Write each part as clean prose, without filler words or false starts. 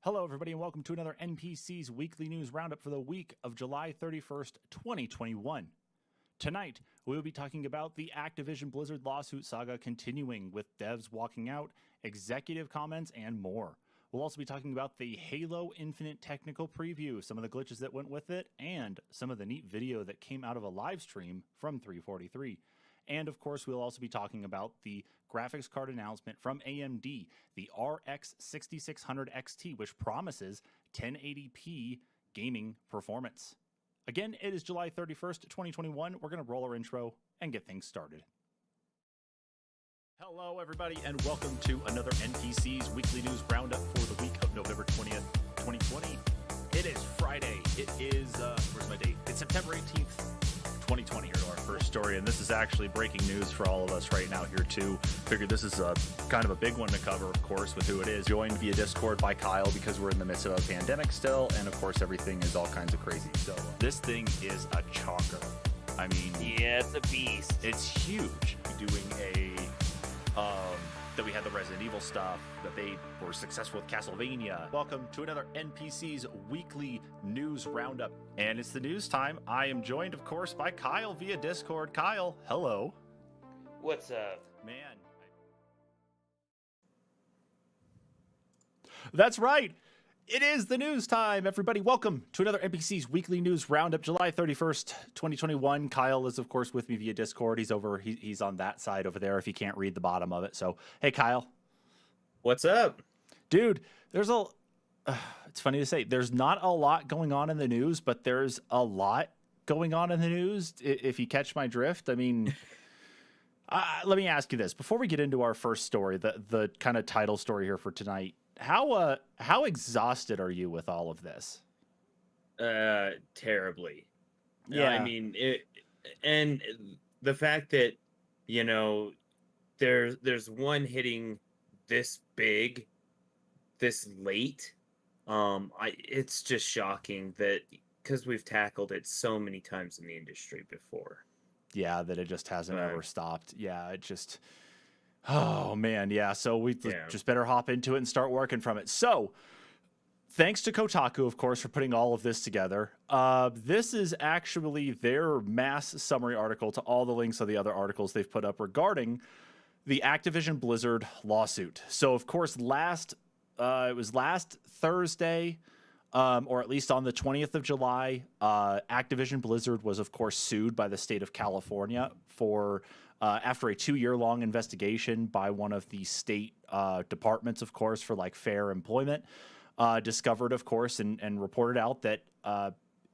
Hello, everybody, and welcome to another NPCs Weekly News Roundup for the week of July 31st, 2021. Tonight, we will be talking about the Activision Blizzard lawsuit saga continuing, with devs walking out, executive comments, and more. We'll also be talking about the Halo Infinite technical preview, some of the glitches that went with it, and some of the neat video that came out of a live stream from 343. And of course, we'll also be talking about the graphics card announcement from AMD, the RX 6600 XT, which promises 1080p gaming performance. Again, it is July 31st, 2021. We're going to roll our intro and get things started. Hello, everybody, and welcome to another NPCs Weekly News Roundup for the week of November 20th, 2020. It is Friday. It is, where's my date? It's September 18th. 2020 here to our first story, and this is actually breaking news for all of us right now here too. Figured this is a kind of a big one to cover, of course, with who it is. Joined via Discord by Kyle because we're in the midst of a pandemic still, and of course everything is all kinds of crazy. So this thing is a chocker. I mean, yeah, it's a beast. It's huge. Doing that we had the Resident Evil stuff, that they were successful with Castlevania. Welcome to another NPC's Weekly News Roundup. And it's the news time. I am joined, of course, by Kyle via Discord. Kyle, hello. What's up? Man. That's right. It is the news time, everybody. Welcome to another NPC's Weekly News Roundup, July 31st, 2021. Kyle is, of course, with me via Discord. He's on that side over there if you can't read the bottom of it. So, hey, Kyle. What's up? Dude, it's funny to say, there's not a lot going on in the news, but there's a lot going on in the news, if you catch my drift. I mean, let me ask you this. Before we get into our first story, the kind of title story here for tonight, how exhausted are you with all of this? Terribly. Yeah. I mean, and the fact that, you know, there's one hitting this big, this late. It's just shocking that, because we've tackled it so many times in the industry before. Yeah, that it just hasn't ever stopped. Yeah, it just... Oh, man, yeah. So we just better hop into it and start working from it. So, thanks to Kotaku, of course, for putting all of this together. This is actually their mass summary article to all the links of the other articles they've put up regarding the Activision Blizzard lawsuit. So, of course, it was last Thursday, or at least on the 20th of July, Activision Blizzard was, of course, sued by the state of California for... after a 2-year-long investigation by one of the state departments, of course, for like fair employment, discovered, of course, and reported out that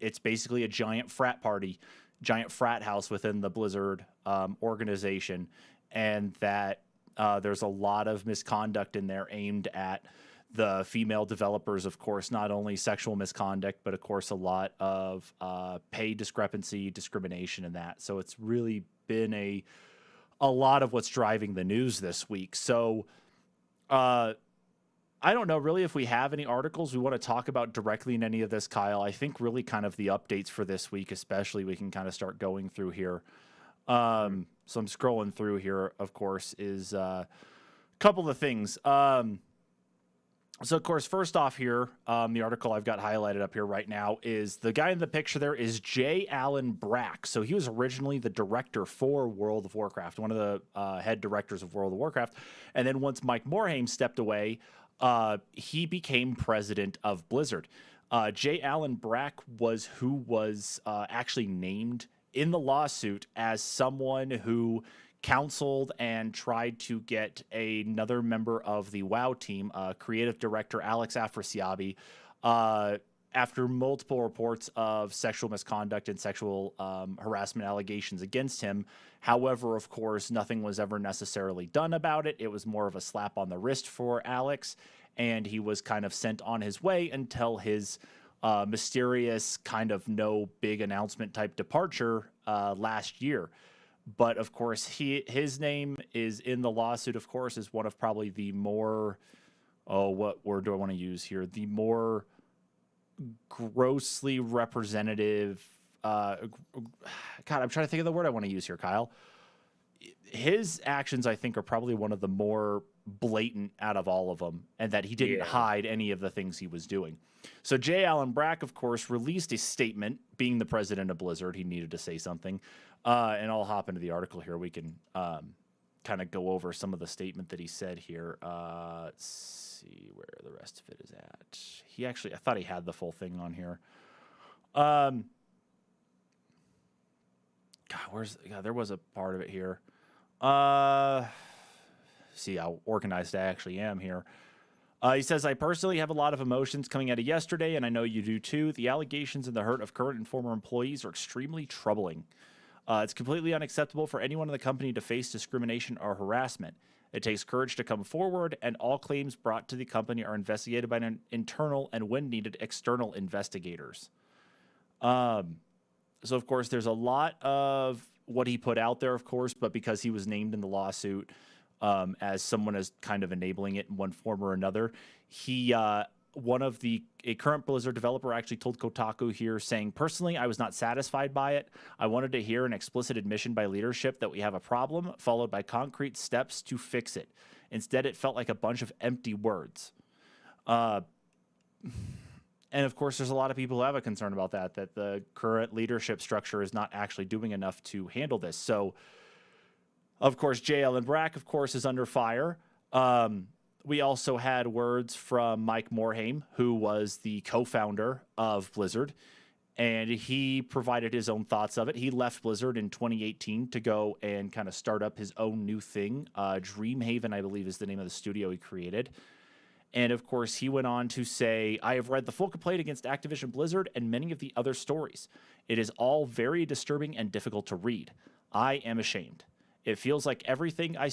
it's basically a giant frat house within the Blizzard organization, and that there's a lot of misconduct in there aimed at the female developers, of course, not only sexual misconduct, but of course a lot of pay discrepancy, discrimination, and that. So it's really been a lot of what's driving the news this week. So I don't know really if we have any articles we want to talk about directly in any of this, Kyle. I think really kind of the updates for this week, especially, we can kind of start going through here. So I'm scrolling through here, of course, is a couple of things. So, of course, first off here, the article I've got highlighted up here right now is the guy in the picture there is J. Allen Brack. So he was originally the director for World of Warcraft, one of the head directors of World of Warcraft. And then once Mike Morhaime stepped away, he became president of Blizzard. J. Allen Brack was actually named in the lawsuit as someone who counseled and tried to get another member of the WoW team, creative director Alex Afrasiabi, after multiple reports of sexual misconduct and sexual harassment allegations against him. However, of course, nothing was ever necessarily done about it. It was more of a slap on the wrist for Alex, and he was kind of sent on his way until his mysterious kind of no big announcement type departure last year. But of course, his name is in the lawsuit, of course, is one of probably the more, what word do I want to use here? The more grossly representative God, I'm trying to think of the word I want to use here, Kyle. His actions, I think, are probably one of the more blatant out of all of them, and that he didn't hide any of the things he was doing. So J. Allen Brack, of course, released a statement. Being the president of Blizzard, he needed to say something. And I'll hop into the article here. We can kind of go over some of the statement that he said here. Let's see where the rest of it is at. He actually, I thought he had the full thing on here. God, there was a part of it here. See how organized I actually am here. He says, I personally have a lot of emotions coming out of yesterday, and I know you do too. The allegations and the hurt of current and former employees are extremely troubling. It's completely unacceptable for anyone in the company to face discrimination or harassment. It takes courage to come forward, and all claims brought to the company are investigated by an internal and, when needed, external investigators. So, of course, there's a lot of what he put out there, of course, but because he was named in the lawsuit as someone as kind of enabling it in one form or another, a current Blizzard developer actually told Kotaku here, saying, personally, I was not satisfied by it. I wanted to hear an explicit admission by leadership that we have a problem, followed by concrete steps to fix it. Instead, it felt like a bunch of empty words. And of course, there's a lot of people who have a concern about that the current leadership structure is not actually doing enough to handle this. So, of course, J. Allen Brack, of course, is under fire. We also had words from Mike Morhaime, who was the co-founder of Blizzard, and he provided his own thoughts of it. He left Blizzard in 2018 to go and kind of start up his own new thing. Dreamhaven, I believe, is the name of the studio he created. And, of course, he went on to say, I have read the full complaint against Activision Blizzard and many of the other stories. It is all very disturbing and difficult to read. I am ashamed. It feels like everything I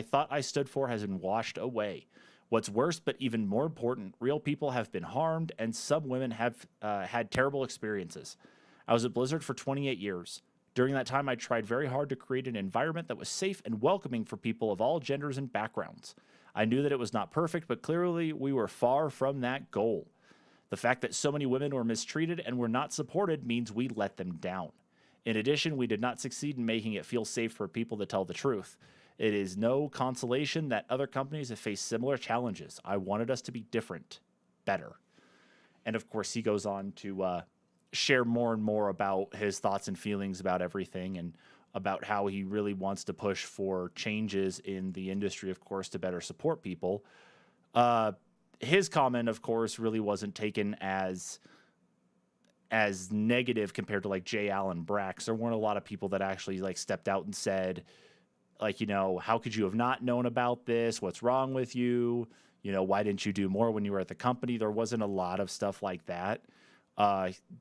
thought I stood for has been washed away. What's worse, but even more important, real people have been harmed, and some women have had terrible experiences. I was at Blizzard for 28 years. During that time, I tried very hard to create an environment that was safe and welcoming for people of all genders and backgrounds. I knew that it was not perfect, but clearly we were far from that goal. The fact that so many women were mistreated and were not supported means we let them down. In addition, we did not succeed in making it feel safe for people to tell the truth. It is no consolation that other companies have faced similar challenges. I wanted us to be different, better. And of course, he goes on to share more and more about his thoughts and feelings about everything, and about how he really wants to push for changes in the industry, of course, to better support people. His comment, of course, really wasn't taken as negative compared to like J. Allen Brack. There weren't a lot of people that actually like stepped out and said, like, how could you have not known about this? What's wrong with you? Why didn't you do more when you were at the company? There wasn't a lot of stuff like that.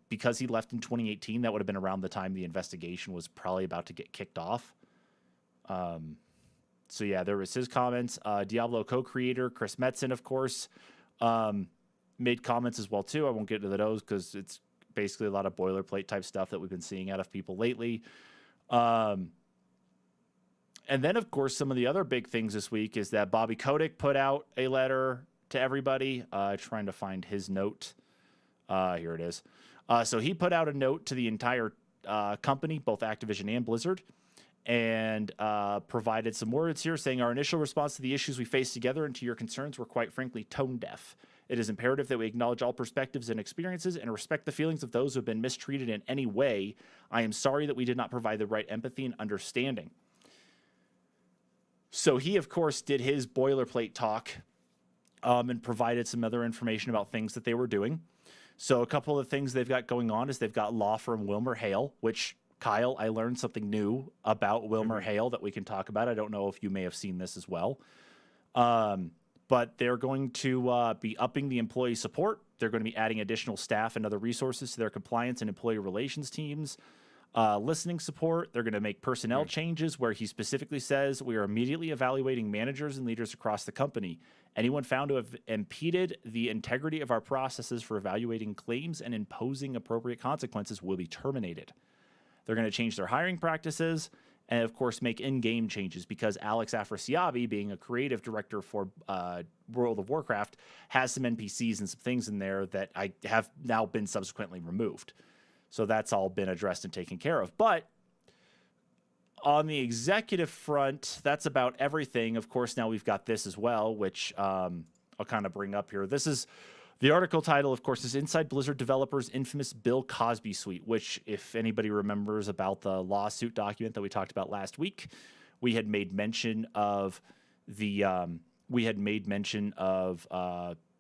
Because he left in 2018, that would have been around the time the investigation was probably about to get kicked off. So yeah, there was his comments. Diablo co-creator Chris Metzen, of course, made comments as well too. I won't get into those because it's basically a lot of boilerplate type stuff that we've been seeing out of people lately. And then, of course, some of the other big things this week is that Bobby Kotick put out a letter to everybody, trying to find his note. Here it is. So he put out a note to the entire company, both Activision and Blizzard, and provided some words here saying, our initial response to the issues we faced together and to your concerns were quite frankly tone deaf. It is imperative that we acknowledge all perspectives and experiences and respect the feelings of those who have been mistreated in any way. I am sorry that we did not provide the right empathy and understanding. So he, of course, did his boilerplate talk and provided some other information about things that they were doing. So a couple of things they've got going on is they've got law firm Wilmer Hale, which, Kyle, I learned something new about Wilmer Hale that we can talk about. I don't know if you may have seen this as well. But they're going to be upping the employee support. They're going to be adding additional staff and other resources to their compliance and employee relations teams. Listening support. They're going to make personnel changes where he specifically says, we are immediately evaluating managers and leaders across the company. Anyone found to have impeded the integrity of our processes for evaluating claims and imposing appropriate consequences will be terminated. They're going to change their hiring practices and, of course, make in-game changes because Alex Afrasiabi, being a creative director for World of Warcraft, has some NPCs and some things in there that I have now been subsequently removed. So that's all been addressed and taken care of. But on the executive front, that's about everything. Of course, now we've got this as well, which I'll kind of bring up here. This is the article title, of course, is Inside Blizzard Developers' Infamous Bill Cosby Suite, which, if anybody remembers about the lawsuit document that we talked about last week, we had made mention of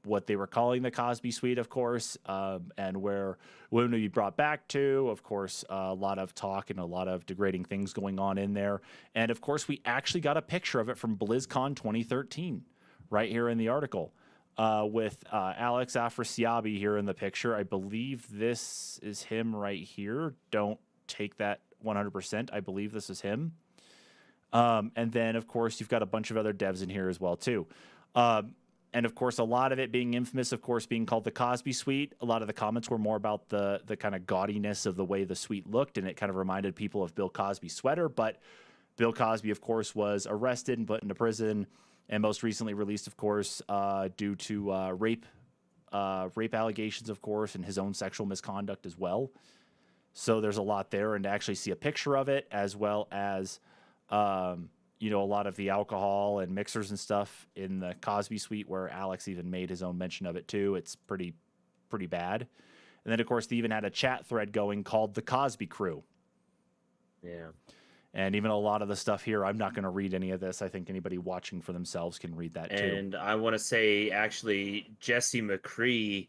what they were calling the Cosby Suite, of course, and when we brought back to, of course, a lot of talk and a lot of degrading things going on in there. And, of course, we actually got a picture of it from BlizzCon 2013 right here in the article with Alex Afrasiabi here in the picture. I believe this is him right here. Don't take that 100%. I believe this is him. And then, of course, you've got a bunch of other devs in here as well, too. And, of course, a lot of it being infamous, of course, being called the Cosby Suite. A lot of the comments were more about the kind of gaudiness of the way the suite looked, and it kind of reminded people of Bill Cosby's sweater. But Bill Cosby, of course, was arrested and put into prison, and most recently released, of course, due to rape allegations, of course, and his own sexual misconduct as well. So there's a lot there, and to actually see a picture of it, as well as a lot of the alcohol and mixers and stuff in the Cosby Suite, where Alex even made his own mention of it too. It's pretty bad. And then, of course, they even had a chat thread going called the Cosby Crew. Yeah. And even a lot of the stuff here, I'm not going to read any of this. I think anybody watching for themselves can read that too. And I want to say, actually, Jesse McCree,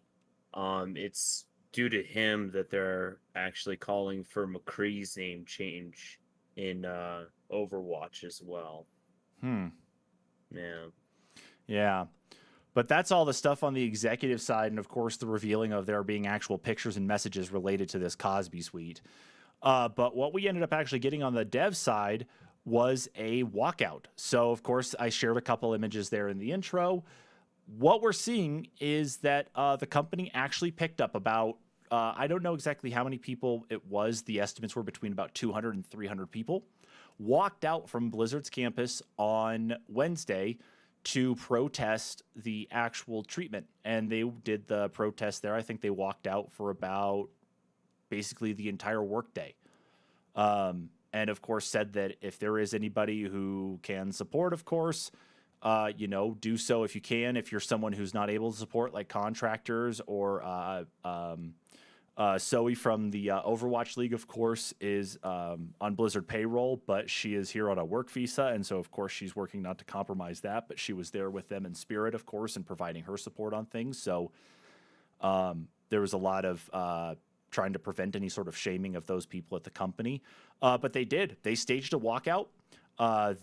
it's due to him that they're actually calling for McCree's name change in Overwatch as well. Yeah. But that's all the stuff on the executive side, and of course the revealing of there being actual pictures and messages related to this Cosby Suite. But what we ended up actually getting on the dev side was a walkout. So, of course, I shared a couple images there in the intro. What we're seeing is that the company actually picked up about, I don't know exactly how many people it was. The estimates were between about 200 and 300 people. Walked out from Blizzard's campus on Wednesday to protest the actual treatment. And they did the protest there. I think they walked out for about basically the entire workday. And of course said that if there is anybody who can support, of course, do so if you can. If you're someone who's not able to support, like contractors or Zoe from the Overwatch League, of course, is on Blizzard payroll, but she is here on a work visa, and so, of course, she's working not to compromise that, but she was there with them in spirit, of course, and providing her support on things. So there was a lot of trying to prevent any sort of shaming of those people at the company. But they did. They staged a walkout.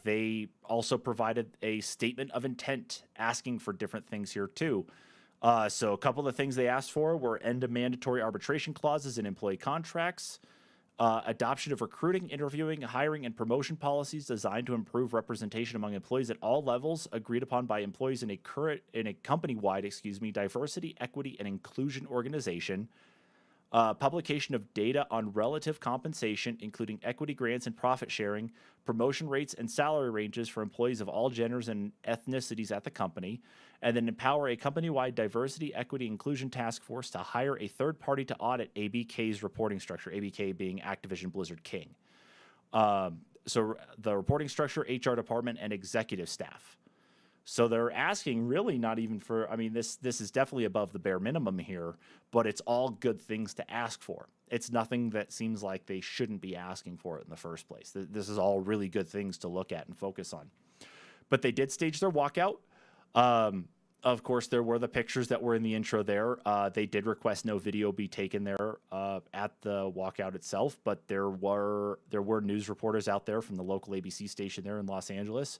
They also provided a statement of intent asking for different things here, too. So a couple of the things they asked for were end of mandatory arbitration clauses in employee contracts, adoption of recruiting, interviewing, hiring, and promotion policies designed to improve representation among employees at all levels, agreed upon by employees in a company-wide, diversity, equity, and inclusion organization. Publication of data on relative compensation, including equity grants and profit sharing, promotion rates and salary ranges for employees of all genders and ethnicities at the company, and then empower a company-wide diversity, equity, inclusion task force to hire a third party to audit ABK's reporting structure, ABK being Activision Blizzard King. So the reporting structure, HR department, and executive staff. So they're asking really not even for, this is definitely above the bare minimum here, but it's all good things to ask for. It's nothing that seems like they shouldn't be asking for it in the first place. This is all really good things to look at and focus on. But they did stage their walkout. Of course, there were the pictures that were in the intro there. They did request no video be taken there at the walkout itself, but there were news reporters out there from the local ABC station there in Los Angeles.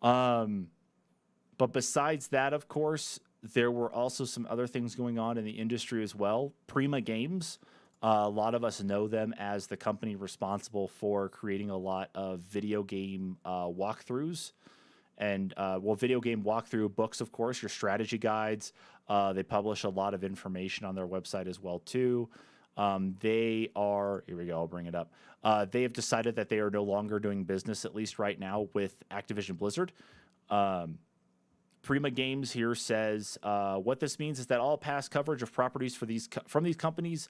But besides that, of course, there were also some other things going on in the industry as well. Prima Games, a lot of us know them as the company responsible for creating a lot of video game walkthroughs. And, video game walkthrough books, of course, your strategy guides. They publish a lot of information on their website as well, too. They are, here we go, I'll bring it up. They have decided that they are no longer doing business, at least right now, with Activision Blizzard. Prima Games here says, what this means is that all past coverage of properties from these companies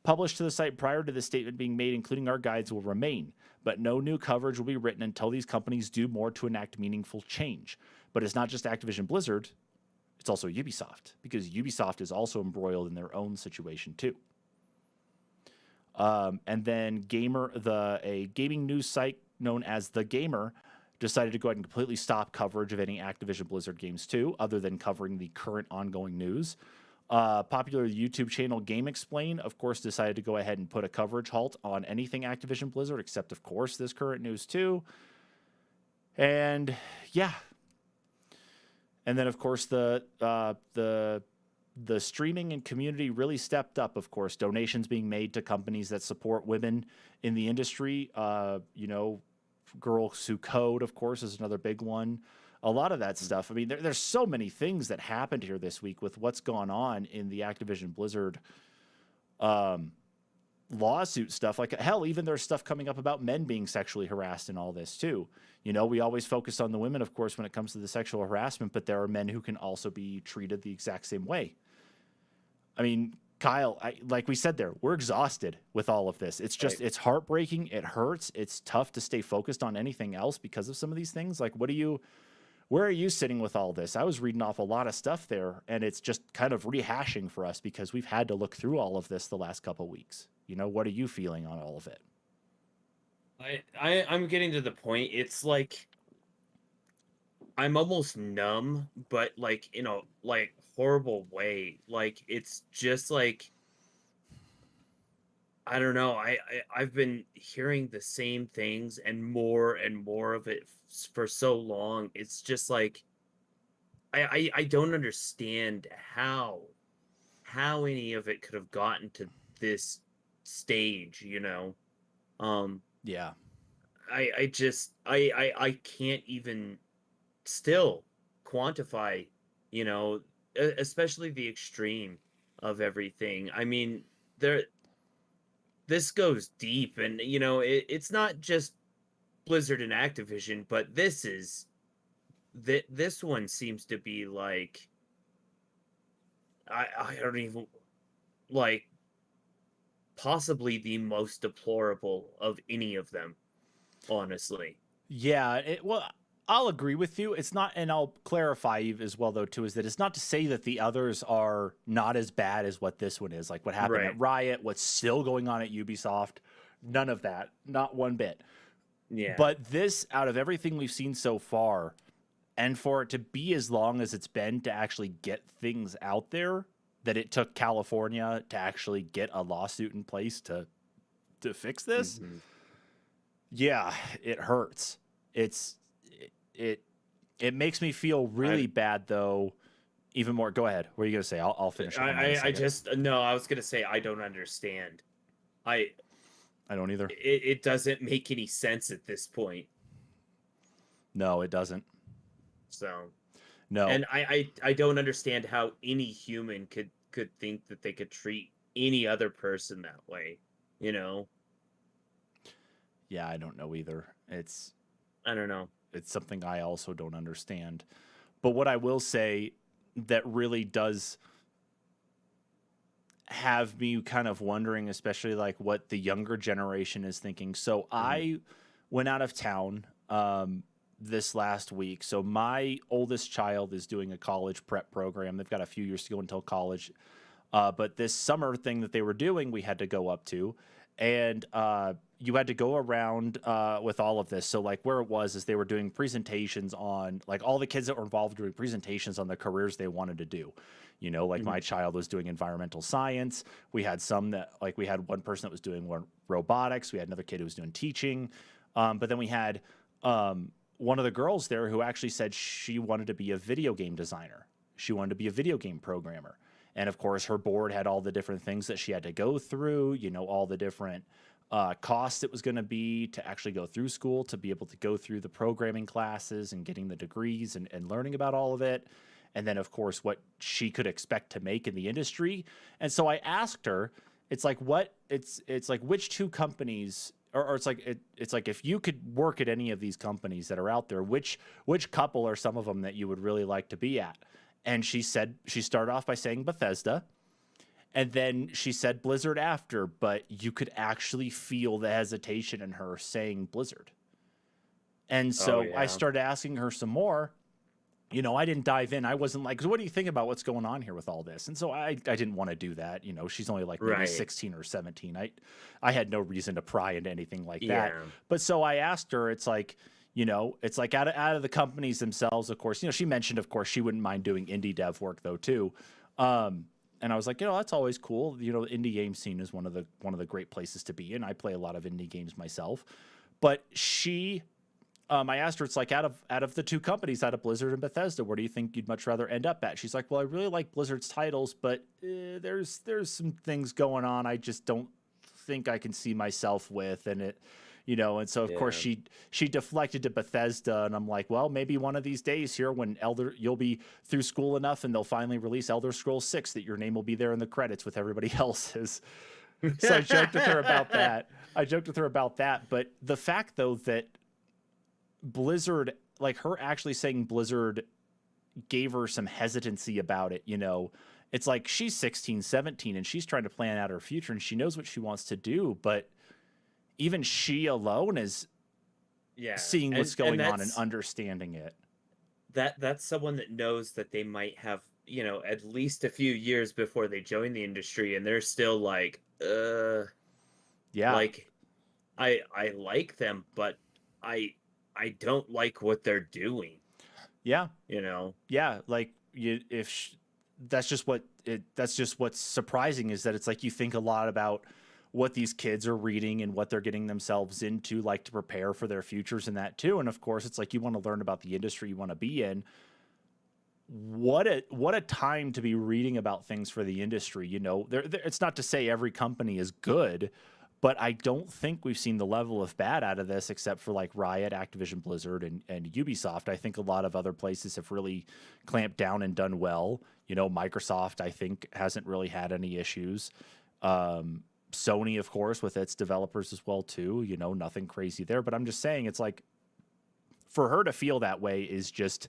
published to the site prior to the statement being made, including our guides, will remain, but no new coverage will be written until these companies do more to enact meaningful change. But it's not just Activision Blizzard, it's also Ubisoft, because Ubisoft is also embroiled in their own situation too. And then a gaming news site known as The Gamer decided to go ahead and completely stop coverage of any Activision Blizzard games too, other than covering the current ongoing news. Popular YouTube channel Game Explain, of course, decided to go ahead and put a coverage halt on anything Activision Blizzard, except, of course, this current news too. And yeah. And then, of course, the streaming and community really stepped up, of course. Donations being made to companies that support women in the industry. Girls Who Code, of course, is another big one. A lot of that stuff. I mean, there's so many things that happened here this week with what's gone on in the Activision Blizzard lawsuit stuff. Like, hell, even there's stuff coming up about men being sexually harassed and all this, too. You know, we always focus on the women, of course, when it comes to the sexual harassment, but there are men who can also be treated the exact same way. I mean, Kyle, like we said there, we're exhausted with all of this. It's just, It's heartbreaking. It hurts. It's tough to stay focused on anything else because of some of these things. Like, where are you sitting with all this? I was reading off a lot of stuff there, and it's just kind of rehashing for us because we've had to look through all of this the last couple of weeks. You know, what are you feeling on all of it? I'm getting to the point. It's like I'm almost numb, but like in a horrible way. Like it's just like I don't know. I've been hearing the same things and more of it for so long. It's just like I don't understand how any of it could have gotten to this stage, you know. Yeah. I can't even still quantify, you know, especially the extreme of everything. I mean, this goes deep, and you know, it's not just Blizzard and Activision, but this one seems to be like I don't even like possibly the most deplorable of any of them, honestly. Yeah, well, I'll agree with you. It's not, and I'll clarify as well, though, too, is that it's not to say that the others are not as bad as what this one is. Like what happened at Riot, what's still going on at Ubisoft, none of that, not one bit. Yeah. But this, out of everything we've seen so far, and for it to be as long as it's been to actually get things out there, that it took California to actually get a lawsuit in place to fix this. Mm-hmm. Yeah, it hurts. It makes me feel really bad, though. Even more. Go ahead. What are you gonna say? I'll finish. I was gonna say I don't understand. I don't either. It doesn't make any sense at this point. No, it doesn't. So. No. And I don't understand how any human could think that they could treat any other person that way, you know? Yeah, I don't know either. I don't know. It's something I also don't understand. But what I will say that really does have me kind of wondering, especially like what the younger generation is thinking. So I went out of town this last week. So my oldest child is doing a college prep program. They've got a few years to go until college. But this summer thing that they were doing, we had to go up to. And you had to go around with all of this. So like where it was is they were doing presentations on like all the kids that were involved doing presentations on the careers they wanted to do. You know, like my child was doing environmental science. We had some that like we had one person that was doing robotics. We had another kid who was doing teaching. But then we had one of the girls there who actually said she wanted to be a video game designer. She wanted to be a video game programmer. And of course, her board had all the different things that she had to go through, you know, all the different costs it was going to be to actually go through school, to be able to go through the programming classes and getting the degrees and learning about all of it. And then, of course, what she could expect to make in the industry. And so I asked her, it's like, which two companies, or it's like if you could work at any of these companies that are out there, which couple are some of them that you would really like to be at? And she said, she started off by saying Bethesda. And then she said Blizzard after, but you could actually feel the hesitation in her saying Blizzard. And Oh so I yeah. started asking her some more. I didn't dive in. I wasn't like, what do you think about what's going on here with all this? And so I didn't want to do that. She's only like maybe Right. 16 or 17. I had no reason to pry into anything like that. Yeah. But so I asked her, it's like, it's like out of the companies themselves, of course, she mentioned, of course, she wouldn't mind doing indie dev work though, too. And I was like, that's always cool. The indie game scene is one of the great places to be in. I play a lot of indie games myself. But I asked her, it's like out of the two companies, out of Blizzard and Bethesda, where do you think you'd much rather end up at? She's like, well, I really like Blizzard's titles, but there's some things going on I just don't think I can see myself with, and it, and so of course she deflected to Bethesda, and I'm like, well, maybe one of these days here when you'll be through school enough, and they'll finally release Elder Scrolls 6 that your name will be there in the credits with everybody else's. So I joked with her about that. But the fact though that Blizzard, like her actually saying Blizzard gave her some hesitancy about it, it's like she's 16, 17 and she's trying to plan out her future and she knows what she wants to do, but even she alone is seeing what's going on and understanding it. That's someone that knows that they might have, at least a few years before they join the industry, and they're still like, like I like them, but I don't like what they're doing. Yeah. Yeah, like that's just what's surprising, is that it's like you think a lot about what these kids are reading and what they're getting themselves into, like to prepare for their futures and that too. And of course, it's like you want to learn about the industry you want to be in. What a time to be reading about things for the industry. It's not to say every company is good, but I don't think we've seen the level of bad out of this, except for like Riot, Activision Blizzard, and Ubisoft. I think a lot of other places have really clamped down and done well. Microsoft, I think, hasn't really had any issues. Sony, of course, with its developers as well, too. Nothing crazy there. But I'm just saying, it's like, for her to feel that way is just,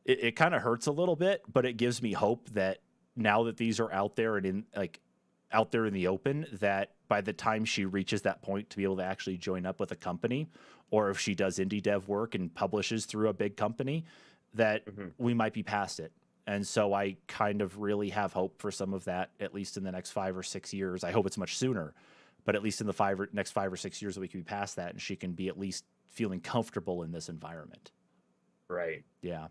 it kind of hurts a little bit, but it gives me hope that now that these are out there and out there in the open, that by the time she reaches that point to be able to actually join up with a company, or if she does indie dev work and publishes through a big company, that we might be past it. And so I kind of really have hope for some of that, at least in the next 5 or 6 years. I hope it's much sooner, but at least in the next 5 or 6 years that we can be past that, and she can be at least feeling comfortable in this environment. Right. Yeah.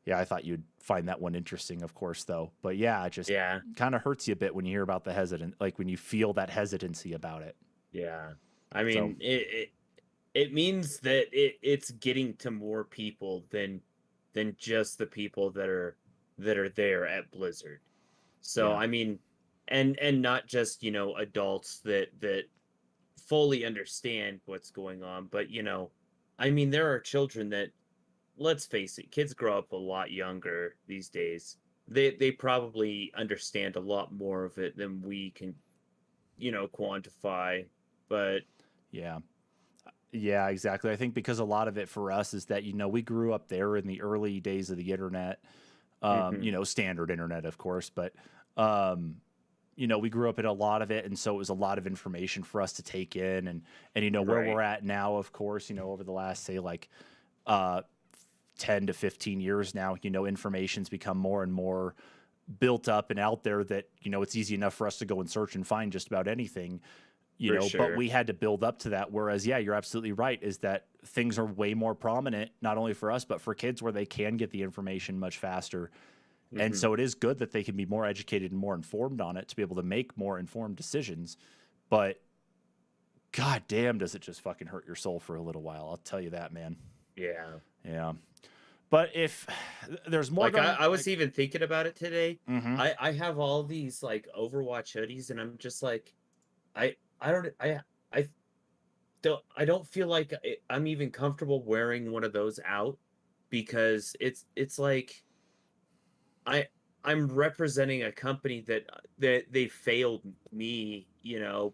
Yeah, I thought you'd find that one interesting, of course, though. But yeah, it just kind of hurts you a bit when you hear about when you feel that hesitancy about it. Yeah. I mean, it means that it's getting to more people than just the people that are there at Blizzard. So I mean, and not just adults that fully understand what's going on, but I mean, there are children that, let's face it, kids grow up a lot younger these days. They probably understand a lot more of it than we can quantify. But yeah, exactly. I think because a lot of it for us is that we grew up there in the early days of the internet, standard internet, of course, but we grew up in a lot of it, and so it was a lot of information for us to take in, and where we're at now, of course, over the last, say, like 10 to 15 years now, information's become more and more built up and out there that it's easy enough for us to go and search and find just about anything. But we had to build up to that. Whereas, yeah, you're absolutely right, is that things are way more prominent, not only for us, but for kids, where they can get the information much faster. And so it is good that they can be more educated and more informed on it to be able to make more informed decisions. But god damn, does it just fucking hurt your soul for a little while. I'll tell you that, man. Yeah. But if there's more, like I was even thinking about it today. Mm-hmm. I have all these like Overwatch hoodies, and I'm just like, I don't feel like I'm even comfortable wearing one of those out, because it's like I'm representing a company that they failed me,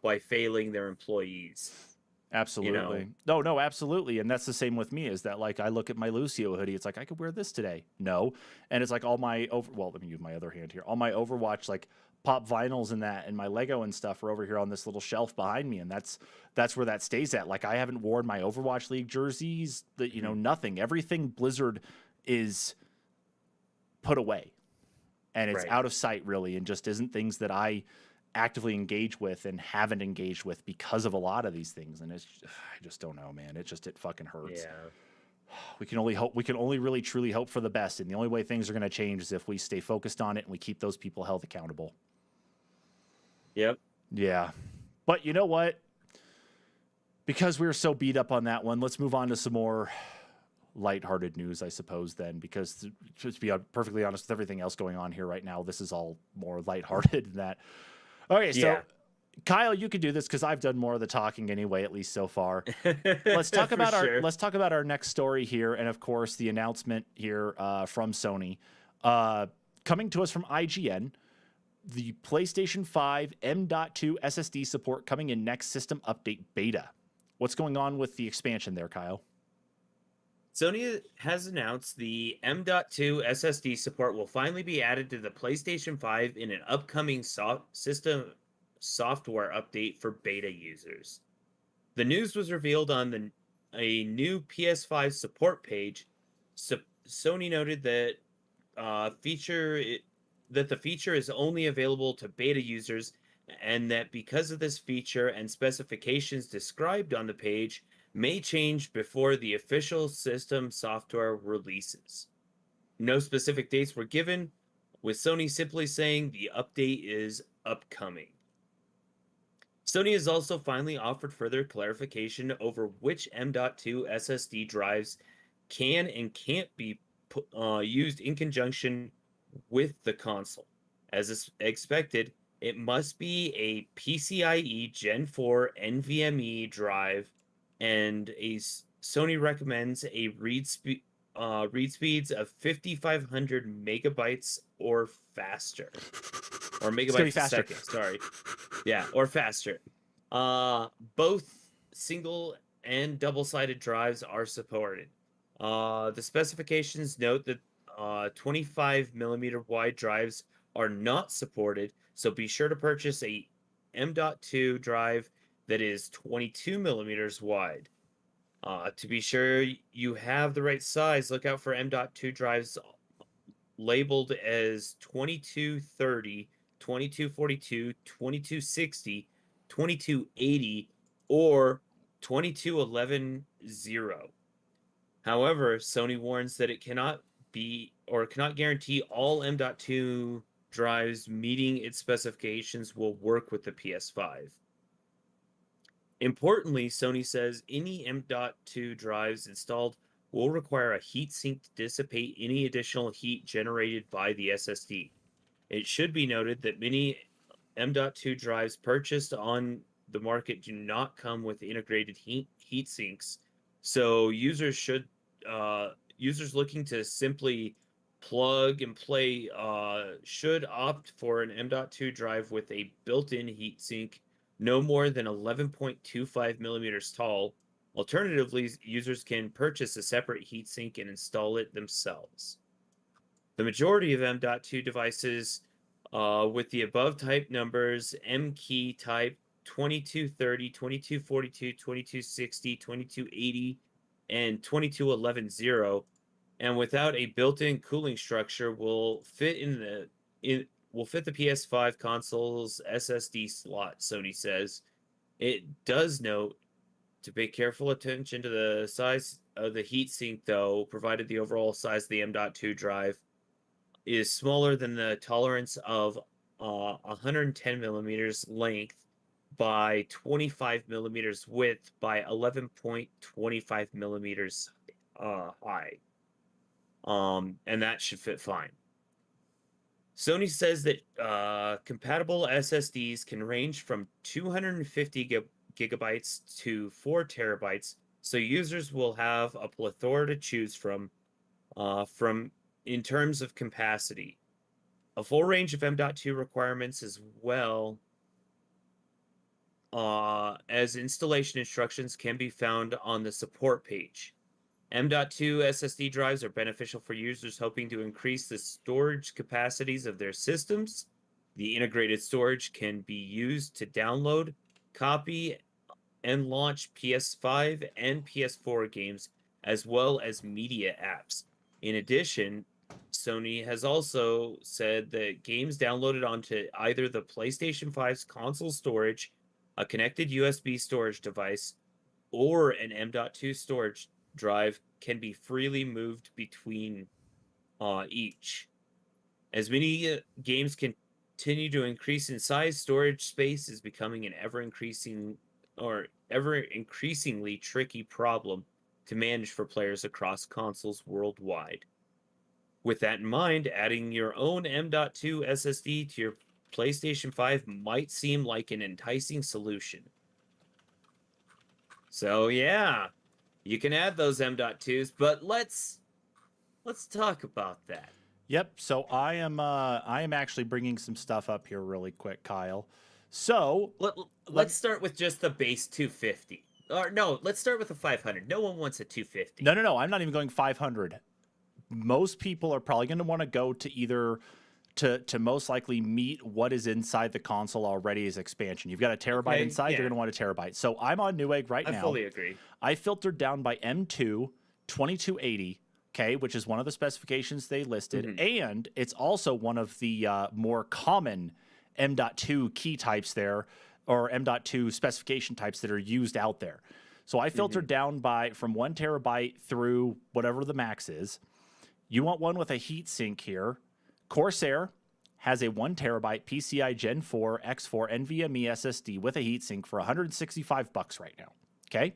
by failing their employees. you know? Absolutely. No, absolutely. And that's the same with me, is that like I look at my Lucio hoodie, it's like I could wear this today. No. And it's like all my let me use my other hand here. All my Overwatch like pop vinyls and that and my Lego and stuff are over here on this little shelf behind me, and that's where that stays at. Like I haven't worn my Overwatch League jerseys, that Mhm. nothing. Everything Blizzard is put away. And it's Right. out of sight really, and just isn't things that I actively engage with and haven't engaged with because of a lot of these things. And I just don't know, man. It fucking hurts. Yeah. We can only hope. We can only really truly hope for the best, and the only way things are going to change is if we stay focused on it and we keep those people held accountable. Yep. Yeah, but you know what? Because we were so beat up on that one, let's move on to some more lighthearted news, I suppose, then, because to be perfectly honest with everything else going on here right now, this is all more lighthearted than that. Okay, so Yeah. Kyle, you can do this because I've done more of the talking anyway, at least so far. Let's talk For about sure. our next story here, and of course the announcement here from Sony, coming to us from IGN. The PlayStation 5 M.2 SSD support coming in next system update beta. What's going on with the expansion there, Kyle? Sony has announced the M.2 SSD support will finally be added to the PlayStation 5 in an upcoming system software update for beta users. The news was revealed on a new PS5 support page. Sony noted that that the feature is only available to beta users, and that because of this feature and specifications described on the page may change before the official system software releases. No specific dates were given, with Sony simply saying the update is upcoming. Sony has also finally offered further clarification over which M.2 SSD drives can and can't be used in conjunction with the console. As is expected, it must be a PCIe Gen 4 NVMe drive, and Sony recommends a read speeds of 5,500 megabytes or faster, or It's gonna be megabytes a faster. second. Sorry, yeah, or faster. Both single and double-sided drives are supported. The specifications note that 25 millimeter wide drives are not supported, so be sure to purchase a M.2 drive that is 22 millimeters wide. To be sure you have the right size, look out for M.2 drives labeled as 2230, 2242, 2260, 2280, or 22110. However, Sony warns that it cannot guarantee all M.2 drives meeting its specifications will work with the PS5. Importantly, Sony says any M.2 drives installed will require a heatsink to dissipate any additional heat generated by the SSD. It should be noted that many M.2 drives purchased on the market do not come with integrated heat sinks, so users looking to simply plug and play should opt for an M.2 drive with a built-in heatsink no more than 11.25 millimeters tall. Alternatively, users can purchase a separate heatsink and install it themselves. The majority of M.2 devices with the above type numbers, M key type 2230, 2242, 2260, 2280, and 22110, and without a built-in cooling structure will fit the PS5 console's SSD slot, Sony says. It does note to pay careful attention to the size of the heatsink, though, provided the overall size of the M.2 drive is smaller than the tolerance of 110 millimeters length by 25 millimeters width by 11.25 millimeters high. And that should fit fine. Sony says that compatible SSDs can range from 250 gigabytes to 4 terabytes, so users will have a plethora to choose from in terms of capacity. A full range of M.2 requirements as well as installation instructions can be found on the support page. M.2 SSD drives are beneficial for users hoping to increase the storage capacities of their systems. The integrated storage can be used to download, copy, and launch PS5 and PS4 games, as well as media apps. In addition, Sony has also said that games downloaded onto either the PlayStation 5's console storage, a connected USB storage device, or an M.2 storage drive can be freely moved between each. As many games continue to increase in size, storage space is becoming an ever increasingly tricky problem to manage for players across consoles worldwide. With that in mind, adding your own M.2 SSD to your PlayStation 5 might seem like an enticing solution. So yeah, you can add those M.2s, but let's talk about that. Yep. So I am actually bringing some stuff up here really quick, Kyle. So let's start with just the base 250. Or no, let's start with the 500. No one wants a 250. No. I'm not even going 500. Most people are probably going to want to go to either to most likely meet what is inside the console already as expansion. You've got a terabyte inside, you're going to want a terabyte. So I'm on Newegg right now. I fully agree. I filtered down by M2 2280, okay, which is one of the specifications they listed, and it's also one of the more common M.2 key types there, or M.2 specification types that are used out there. So I filtered down from 1 terabyte through whatever the max is. You want one with a heat sink here. Corsair has a 1 terabyte PCI Gen 4 X4 NVMe SSD with a heatsink for $165 right now. Okay,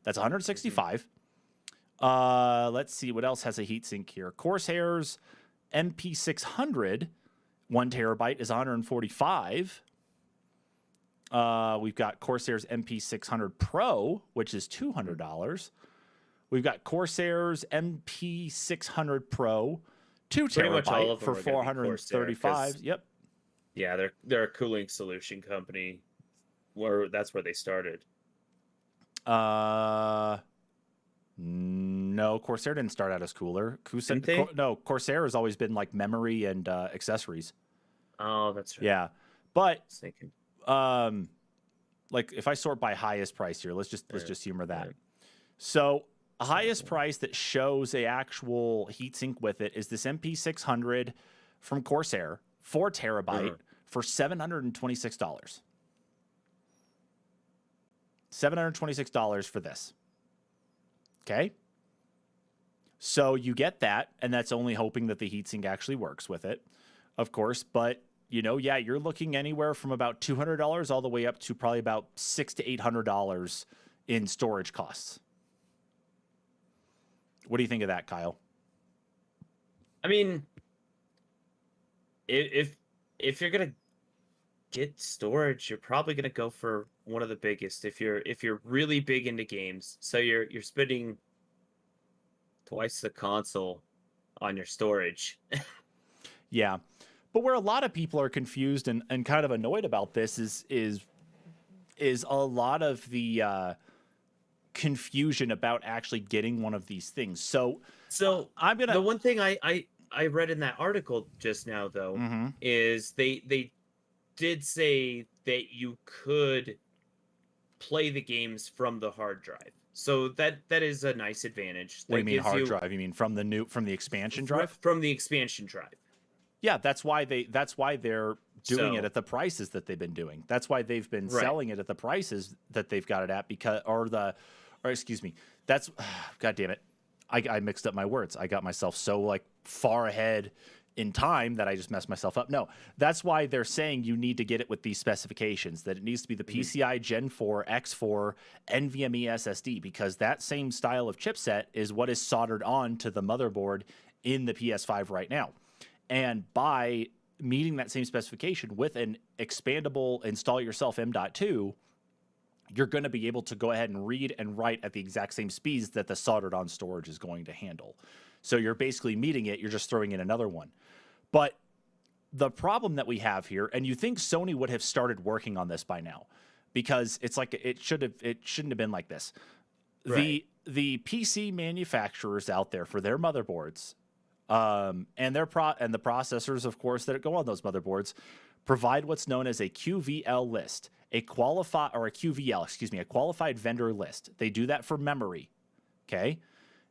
that's $165. Let's see what else has a heatsink here. Corsair's MP600 1 terabyte is $145. We've got Corsair's MP600 Pro, which is $200. We've got Corsair's MP600 Pro 2 terabyte for $435. Yep. Yeah, they're a cooling solution company. That's where they started. No, Corsair didn't start out as cooler. Corsair has always been like memory and accessories. Oh, that's right. Yeah, but like if I sort by highest price here, let's just humor that. So highest price that shows a actual heatsink with it is this MP600 from Corsair, 4 terabyte for $726. $726 for this. Okay. So you get that, and that's only hoping that the heatsink actually works with it, of course. But you're looking anywhere from about $200 all the way up to probably about $600 to $800 in storage costs. What do you think of that, Kyle? I mean, if you're gonna get storage, you're probably gonna go for one of the biggest. If you're really big into games, so you're spending twice the console on your storage. Yeah, but where a lot of people are confused and kind of annoyed about this is a lot of the confusion about actually getting one of these things. So I'm gonna. The one thing I read in that article just now, though, is they did say that you could play the games from the hard drive. So that is a nice advantage. What do you mean hard drive? You mean from the expansion drive? From the expansion drive. Yeah, that's why they're doing it at the prices that they've been doing. That's why they've been selling it at the prices that they've got it at that's God damn it. I mixed up my words. I got myself so like far ahead in time that I just messed myself up. No, that's why they're saying you need to get it with these specifications, that it needs to be the PCI Gen 4 X4 NVMe SSD, because that same style of chipset is what is soldered on to the motherboard in the PS5 right now. And by meeting that same specification with an expandable install yourself M.2, you're going to be able to go ahead and read and write at the exact same speeds that the soldered on storage is going to handle. So you're basically meeting it, you're just throwing in another one. But the problem that we have here, and you think Sony would have started working on this by now, because it's like it shouldn't have been like this. Right. The PC manufacturers out there for their motherboards, and the processors, of course, that go on those motherboards, provide what's known as a QVL list, a qualified vendor list. They do that for memory, okay?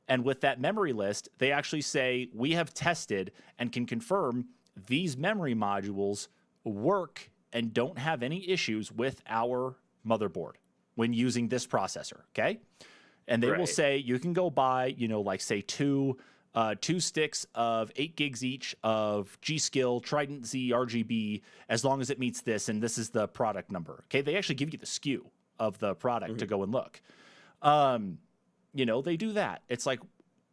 And with that memory list, they actually say, we have tested and can confirm these memory modules work and don't have any issues with our motherboard when using this processor, okay? And they will say, you can go buy, like say two sticks of 8 gigs each of G.Skill Trident Z RGB, as long as it meets this, and this is the product number. Okay, they actually give you the SKU of the product to go and look. They do that. It's like,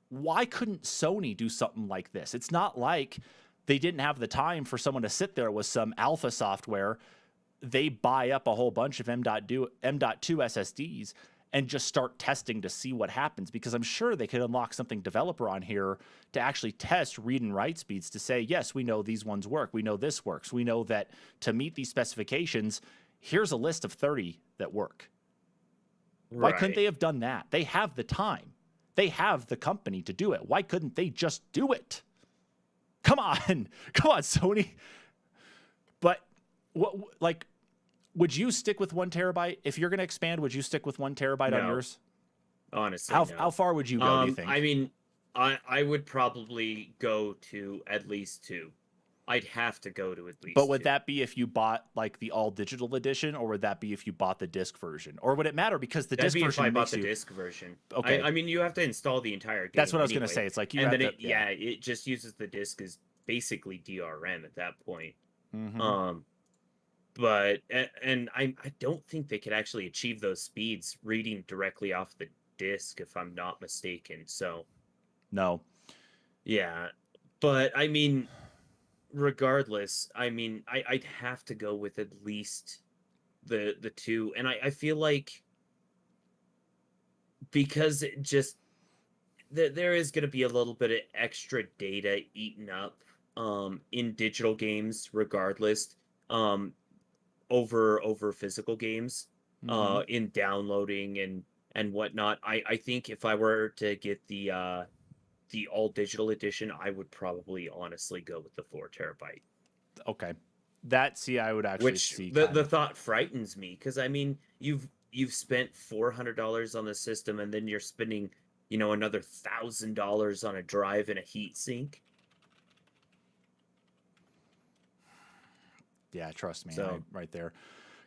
why couldn't Sony do something like this? It's not like they didn't have the time for someone to sit there with some alpha software. They buy up a whole bunch of M.2 SSDs and just start testing to see what happens, because I'm sure they could unlock something developer on here to actually test read and write speeds to say, yes, we know these ones work. We know this works. We know that to meet these specifications, here's a list of 30 that work. Why couldn't they have done that? They have the time. They have the company to do it. Why couldn't they just do it? Come on, Sony. But would you stick with 1 terabyte? If you're going to expand, would you stick with 1 terabyte on yours? Honestly, how far would you go, do you think? I mean, I would probably go to at least 2. I'd have to go to at least But would 2. that be if you bought like the all digital edition, or would that be if you bought the disc version? Or would it matter because the disc version if I bought makes the you... disc version. Okay. I mean, you have to install the entire game. That's what I was anyway. going to say. It's like it just uses the disc as basically DRM at that point. Mm-hmm. But I don't think they could actually achieve those speeds reading directly off the disc, if I'm not mistaken. So no. Yeah. But I mean, regardless, I mean, I'd have to go with at least the 2. And I feel like, because it just there is going to be a little bit of extra data eaten up in digital games regardless, over physical games, in downloading and whatnot. I think if I were to get the all digital edition, I would probably honestly go with the 4 terabyte. Okay. I would actually see. The thought frightens me, because I mean, you've spent $400 on the system, and then you're spending, another $1,000 on a drive and a heat sink. Yeah, trust me, right there.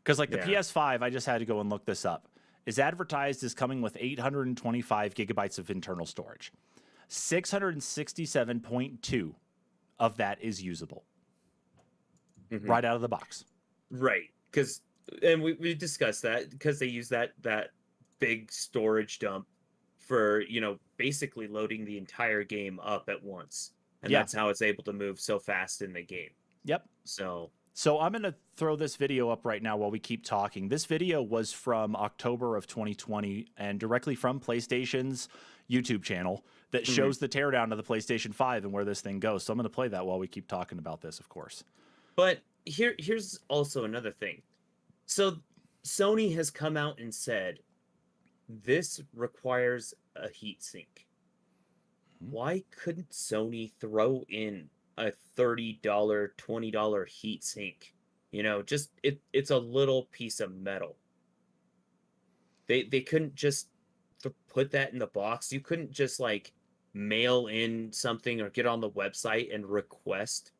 Because like the PS5, I just had to go and look this up, is advertised as coming with 825 gigabytes of internal storage. 667.2 of that is usable right out of the box. Right, and we discussed that, because they use that big storage dump for basically loading the entire game up at once, and that's how it's able to move so fast in the game. Yep. So I'm going to throw this video up right now while we keep talking. This video was from October of 2020 and directly from PlayStation's YouTube channel that shows the teardown of the PlayStation 5 and where this thing goes. So I'm going to play that while we keep talking about this, of course. But here's also another thing. So Sony has come out and said, this requires a heatsink. Why couldn't Sony throw in a $30, $20 heatsink? Just it's a little piece of metal. They couldn't just put that in the box. You couldn't just like mail in something or get on the website and request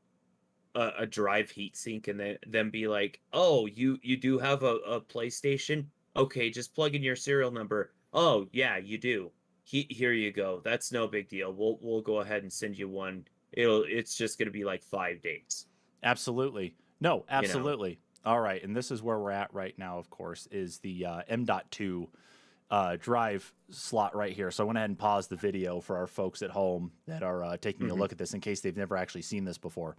a drive heatsink, and then be like, oh, you do have a PlayStation? Okay, just plug in your serial number. Oh yeah, you do. Here you go. That's no big deal. We'll go ahead and send you one. It's just going to be like 5 days. Absolutely. No, absolutely. All right. And this is where we're at right now, of course, is the M.2 drive slot right here. So I went ahead and paused the video for our folks at home that are taking a look at this in case they've never actually seen this before.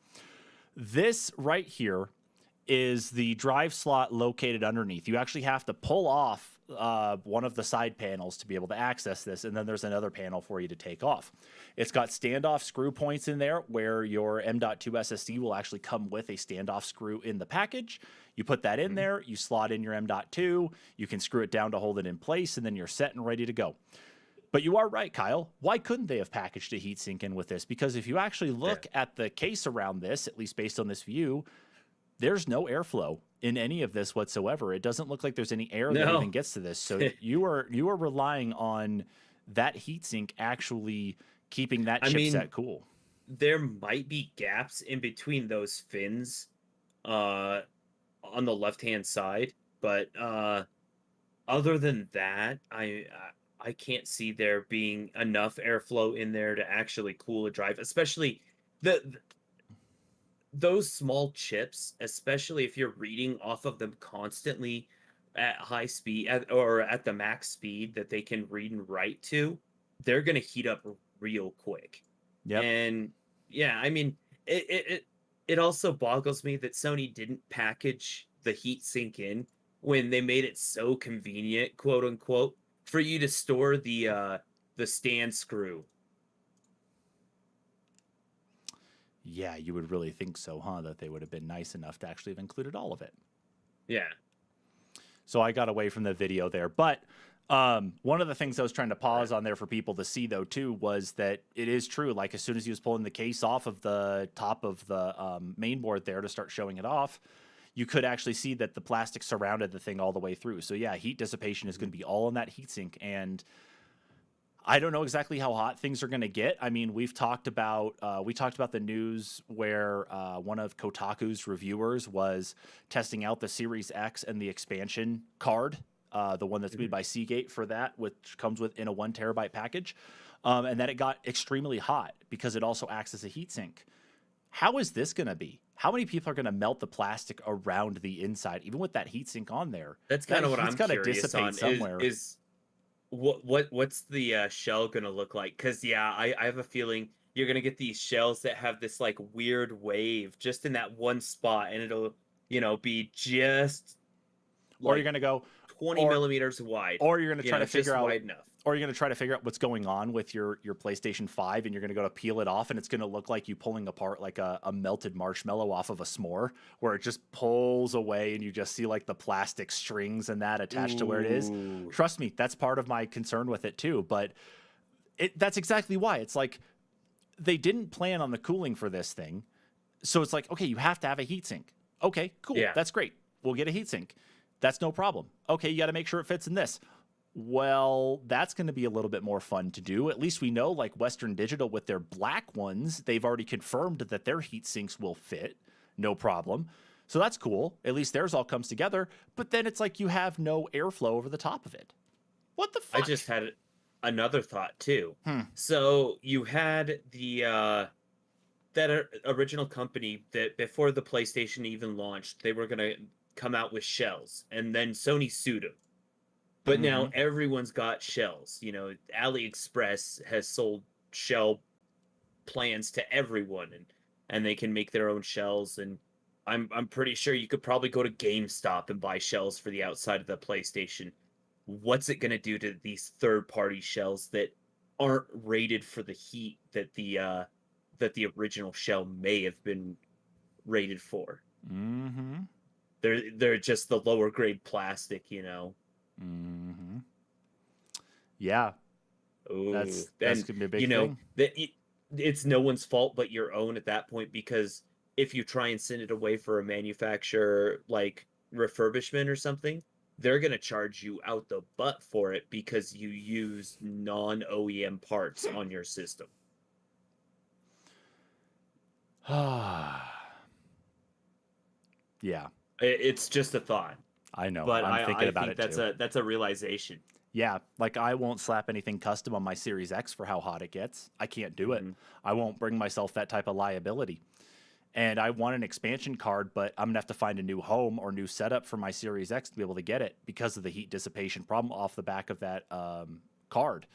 This right here is the drive slot located underneath. You actually have to pull off one of the side panels to be able to access this, and then there's another panel for you to take off. It's got standoff screw points in there where your M.2 SSD will actually come with a standoff screw in the package. You put that in there, you slot in your M.2, you can screw it down to hold it in place, and then you're set and ready to go. But you are right, Kyle. Why couldn't they have packaged a heatsink in with this? Because if you actually look at the case around this, at least based on this view, there's no airflow in any of this whatsoever. It doesn't look like there's any air that even gets to this. So you are relying on that heatsink actually keeping that chipset cool. There might be gaps in between those fins on the left-hand side, but other than that, I can't see there being enough airflow in there to actually cool a drive, especially those small chips, especially if you're reading off of them constantly at high speed or at the max speed that they can read and write to, they're going to heat up real quick. Yep. And yeah, I mean, it also boggles me that Sony didn't package the heat sink in when they made it so convenient, quote unquote, for you to store the stand screw. Yeah, you would really think so, huh? That they would have been nice enough to actually have included all of it. Yeah. So I got away from the video there. But one of the things I was trying to pause on there for people to see, though, too, was that it is true. Like, as soon as he was pulling the case off of the top of the main board there to start showing it off, you could actually see that the plastic surrounded the thing all the way through. So, yeah, heat dissipation is going to be all in that heatsink. And I don't know exactly how hot things are going to get. I mean, we talked about the news where one of Kotaku's reviewers was testing out the Series X and the expansion card, the one that's made by Seagate for that, which comes in a 1 terabyte package, and that it got extremely hot because it also acts as a heatsink. How is this going to be? How many people are going to melt the plastic around the inside, even with that heatsink on there? That's kind of what I'm curious on. Somewhere. What's the shell gonna look like? Because I have a feeling you're gonna get these shells that have this like weird wave just in that one spot, and it'll be just or you're gonna go 20 millimeters wide, or you're gonna try to figure out wide enough. Or you're going to try to figure out what's going on with your PlayStation 5, and you're going to go to peel it off, and it's going to look like you pulling apart like a melted marshmallow off of a s'more, where it just pulls away and you just see like the plastic strings and that attached to where it is. Trust me, that's part of my concern with it too. But that's exactly why. It's like they didn't plan on the cooling for this thing. So it's like, okay, you have to have a heatsink. Okay, cool. Yeah. That's great. We'll get a heatsink. That's no problem. Okay, you got to make sure it fits in this. Well, that's going to be a little bit more fun to do. At least we know, like Western Digital with their black ones, they've already confirmed that their heat sinks will fit, no problem. So that's cool. At least theirs all comes together. But then it's like you have no airflow over the top of it. What the fuck? I just had another thought too. So you had that original company that before the PlayStation even launched, they were going to come out with shells, and then Sony sued them. But now everyone's got shells. AliExpress has sold shell plans to everyone, and they can make their own shells. And I'm pretty sure you could probably go to GameStop and buy shells for the outside of the PlayStation. What's it going to do to these third-party shells that aren't rated for the heat that the original shell may have been rated for? Mm-hmm. They're just the lower grade plastic, Mm-hmm. Yeah. Ooh, that's gonna be a big thing. It's no one's fault but your own at that point, because if you try and send it away for a manufacturer like refurbishment or something, they're gonna charge you out the butt for it because you use non-OEM parts on your system. Yeah. It's just a thought. I know, but I'm thinking about it too. That's a realization. Yeah, like I won't slap anything custom on my Series X for how hot it gets. I can't do it. I won't bring myself that type of liability. And I want an expansion card, but I'm gonna have to find a new home or new setup for my Series X to be able to get it because of the heat dissipation problem off the back of that card.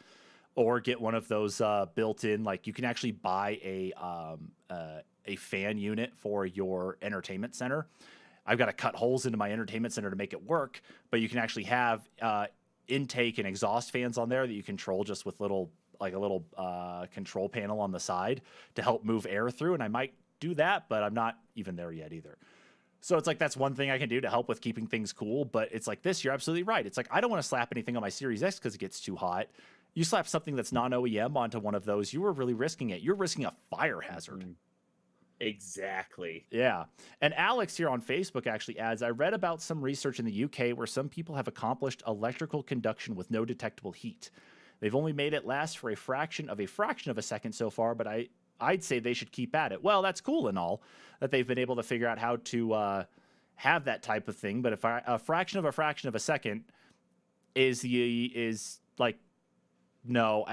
Or get one of those built-in, like you can actually buy a fan unit for your entertainment center. I've got to cut holes into my entertainment center to make it work, but you can actually have intake and exhaust fans on there that you control just with a little control panel on the side to help move air through. And I might do that, but I'm not even there yet either. So it's like, that's one thing I can do to help with keeping things cool. But it's like this, you're absolutely right. It's like, I don't want to slap anything on my Series X because it gets too hot. You slap something that's non-OEM onto one of those, you were really risking it. You're risking a fire hazard. Exactly. Yeah. And Alex here on Facebook actually adds, I read about some research in the UK where some people have accomplished electrical conduction with no detectable heat. They've only made it last for a fraction of a second so far, but I'd say they should keep at it. Well, that's cool and all that they've been able to figure out how to have that type of thing. But if a fraction of a second is like, no,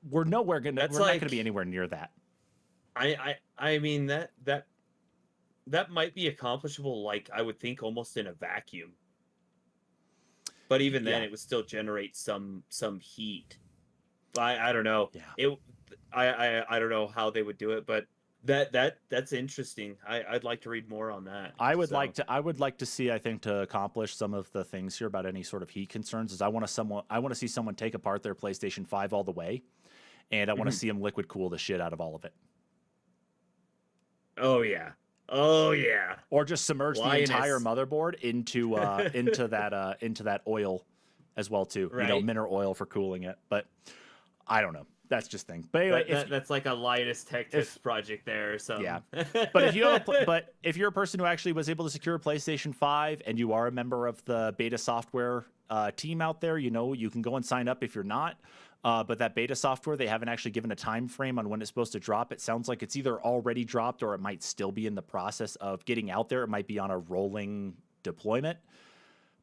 we're not going to be anywhere near that. I mean, that might be accomplishable, like, I would think almost in a vacuum. But even then, it would still generate some heat. I don't know. Yeah. I don't know how they would do it, but that's interesting. I'd like to read more on that. I would like to see, I think, to accomplish some of the things here about any sort of heat concerns, is I want to see someone take apart their PlayStation 5 all the way, and I want to see them liquid cool the shit out of all of it. Oh yeah. Oh yeah. Or just submerge the entire motherboard into that oil as well too. Right. You know, mineral oil for cooling it. But I don't know. That's just thing. But anyway, that's like a Linus Tech Tips project there or something. Yeah. But if you're a person who actually was able to secure a PlayStation 5 and you are a member of the beta software team out there, you know, you can go and sign up if you're not. But that beta software, they haven't actually given a time frame on when it's supposed to drop. It sounds like it's either already dropped or it might still be in the process of getting out there. It might be on a rolling deployment.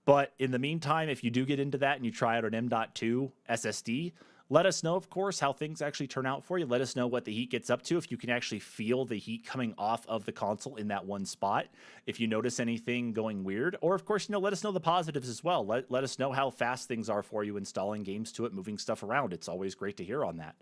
But in the meantime, if you do get into that and you try out an M.2 SSD, let us know, of course, how things actually turn out for you. Let us know what the heat gets up to, if you can actually feel the heat coming off of the console in that one spot, if you notice anything going weird. Or, of course, you know, let us know the positives as well. Let us know how fast things are for you installing games to it, moving stuff around. It's always great to hear on that.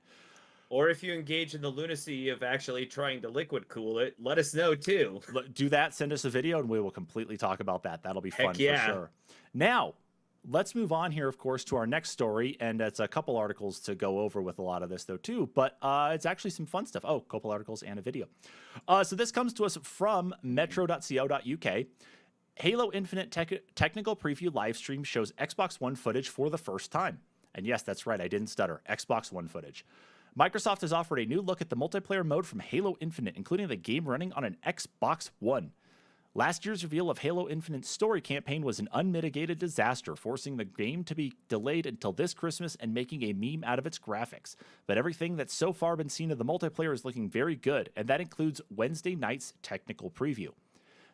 Or if you engage in the lunacy of actually trying to liquid cool it, let us know too. Do that, send us a video, and we will completely talk about that. That'll be fun for sure. Now, let's move on here, of course, to our next story, and it's a couple articles to go over with a lot of this, though, too, but it's actually some fun stuff. Oh, a couple articles and a video. So this comes to us from metro.co.uk. Halo Infinite technical preview live stream shows Xbox One footage for the first time. And yes, that's right, I didn't stutter. Xbox One footage. Microsoft has offered a new look at the multiplayer mode from Halo Infinite, including the game running on an Xbox One. Last year's reveal of Halo Infinite's story campaign was an unmitigated disaster, forcing the game to be delayed until this Christmas and making a meme out of its graphics. But everything that's so far been seen of the multiplayer is looking very good, and that includes Wednesday night's technical preview.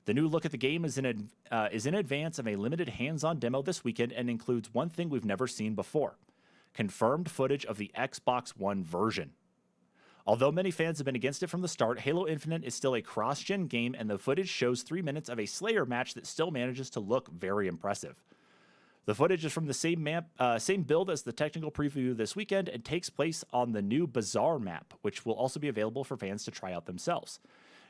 The new look at the game is in advance of a limited hands-on demo this weekend and includes one thing we've never seen before: confirmed footage of the Xbox One version. Although many fans have been against it from the start, Halo Infinite is still a cross-gen game, and the footage shows 3 minutes of a Slayer match that still manages to look very impressive. The footage is from the same build as the technical preview this weekend and takes place on the new Bazaar map, which will also be available for fans to try out themselves.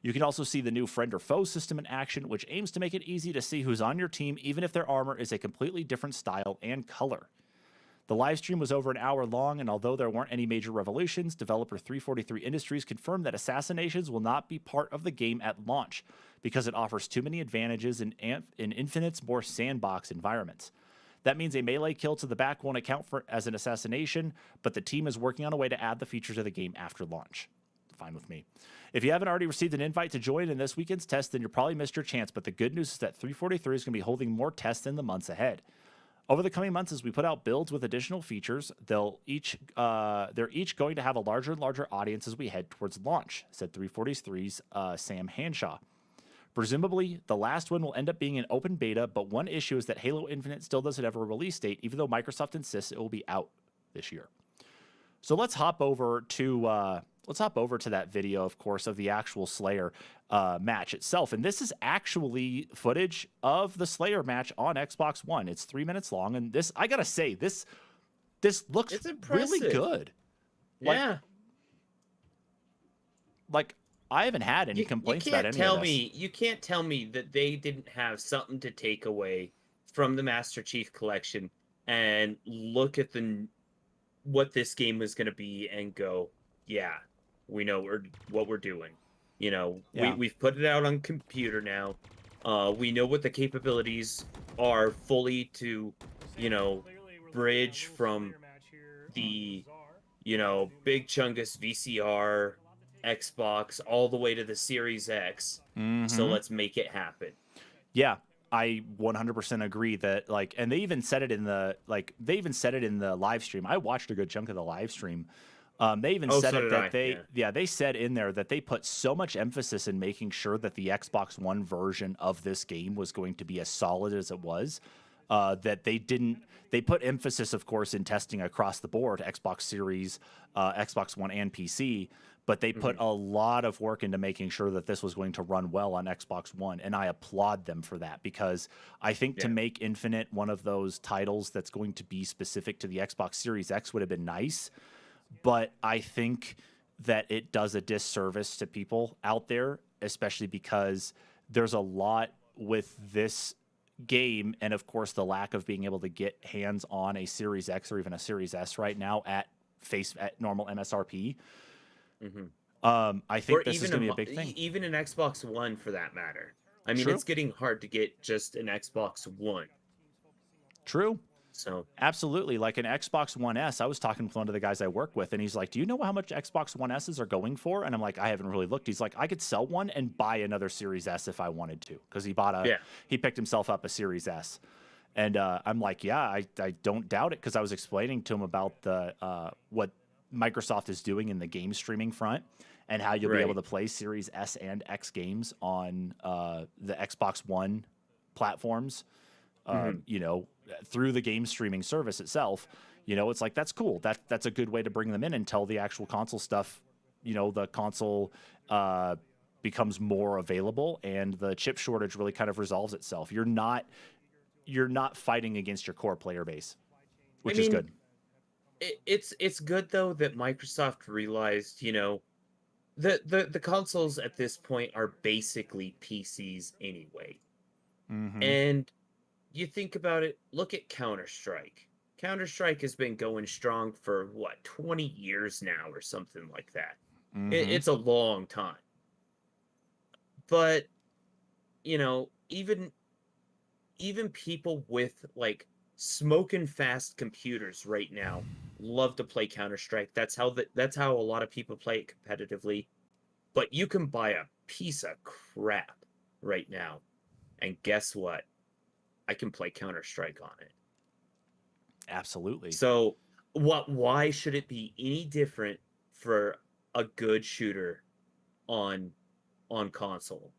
You can also see the new friend or foe system in action, which aims to make it easy to see who's on your team, even if their armor is a completely different style and color. The live stream was over an hour long, and although there weren't any major revolutions, developer 343 Industries confirmed that assassinations will not be part of the game at launch because it offers too many advantages in Infinite's more sandbox environments. That means a melee kill to the back won't account for as an assassination, but the team is working on a way to add the features of the game after launch. Fine with me. If you haven't already received an invite to join in this weekend's test, then you probably missed your chance, but the good news is that 343 is going to be holding more tests in the months ahead. Over the coming months, as we put out builds with additional features, they're each going to have a larger and larger audience as we head towards launch, said 343's Sam Hanshaw. Presumably, the last one will end up being an open beta, but one issue is that Halo Infinite still doesn't have a release date, even though Microsoft insists it will be out this year. So let's hop over to that video, of course, of the actual Slayer match itself. And this is actually footage of the Slayer match on Xbox One. It's 3 minutes long, and this, I gotta say, this looks really good. Yeah. Like I haven't had any complaints about any of this. You can't tell me that they didn't have something to take away from the Master Chief Collection and look at what this game was going to be and go, yeah, we know what we're doing. You know, Yeah. we've put it out on computer now. We know what the capabilities are fully to, you know, bridge from the, big chungus VCR, Xbox, all the way to the Series X. So Mm-hmm. let's make it happen. Yeah, I 100% agree that like, and they even said it in the live stream. I watched a good chunk of the live stream. They even Oh, said so it did that I. Yeah. they said in there that they put so much emphasis in making sure that the Xbox One version of this game was going to be as solid as it was. That they put emphasis, of course, in testing across the board, Xbox Series, Xbox One, and PC. But they put Hmm. a lot of work into making sure that this was going to run well on Xbox One, and I applaud them for that, because I think to Yeah. make Infinite one of those titles that's going to be specific to the Xbox Series X would have been nice, but I think that it does a disservice to people out there, especially because there's a lot with this game, and of course the lack of being able to get hands on a Series X or even a Series S right now at normal MSRP. Hmm. I Or think this is going to be a big thing. even an Xbox One for that matter. I mean, True. it's getting hard to get just an Xbox One. True. So, Absolutely. Like an Xbox One S, I was talking with one of the guys I work with, and he's like, "Do you know how much Xbox One S's are going for?" And I'm like, "I haven't really looked." He's like, "I could sell one and buy another Series S if I wanted to," because yeah. he picked himself up a Series S. And I'm like, "Yeah, I don't doubt it," because I was explaining to him about the what Microsoft is doing in the game streaming front, and how you'll be able Right. to play Series S and X games on the Xbox One platforms, Hmm. through the game streaming service itself. It's like, that's cool. That's a good way to bring them in until the actual console stuff, the console becomes more available and the chip shortage really kind of resolves itself. You're not fighting against your core player base, I which is mean, good. it's good though that Microsoft realized, the consoles at this point are basically PCs anyway. Mm-hmm. And you think about it, look at Counter-Strike. Counter-Strike has been going strong for what, 20 years now or something like that. Mm-hmm. It's a long time. But, even people with like smoking fast computers right now love to play Counter-Strike. That's how a lot of people play it competitively. But you can buy a piece of crap right now. And guess what? I can play Counter-Strike on it. Absolutely. So why should it be any different for a good shooter on console?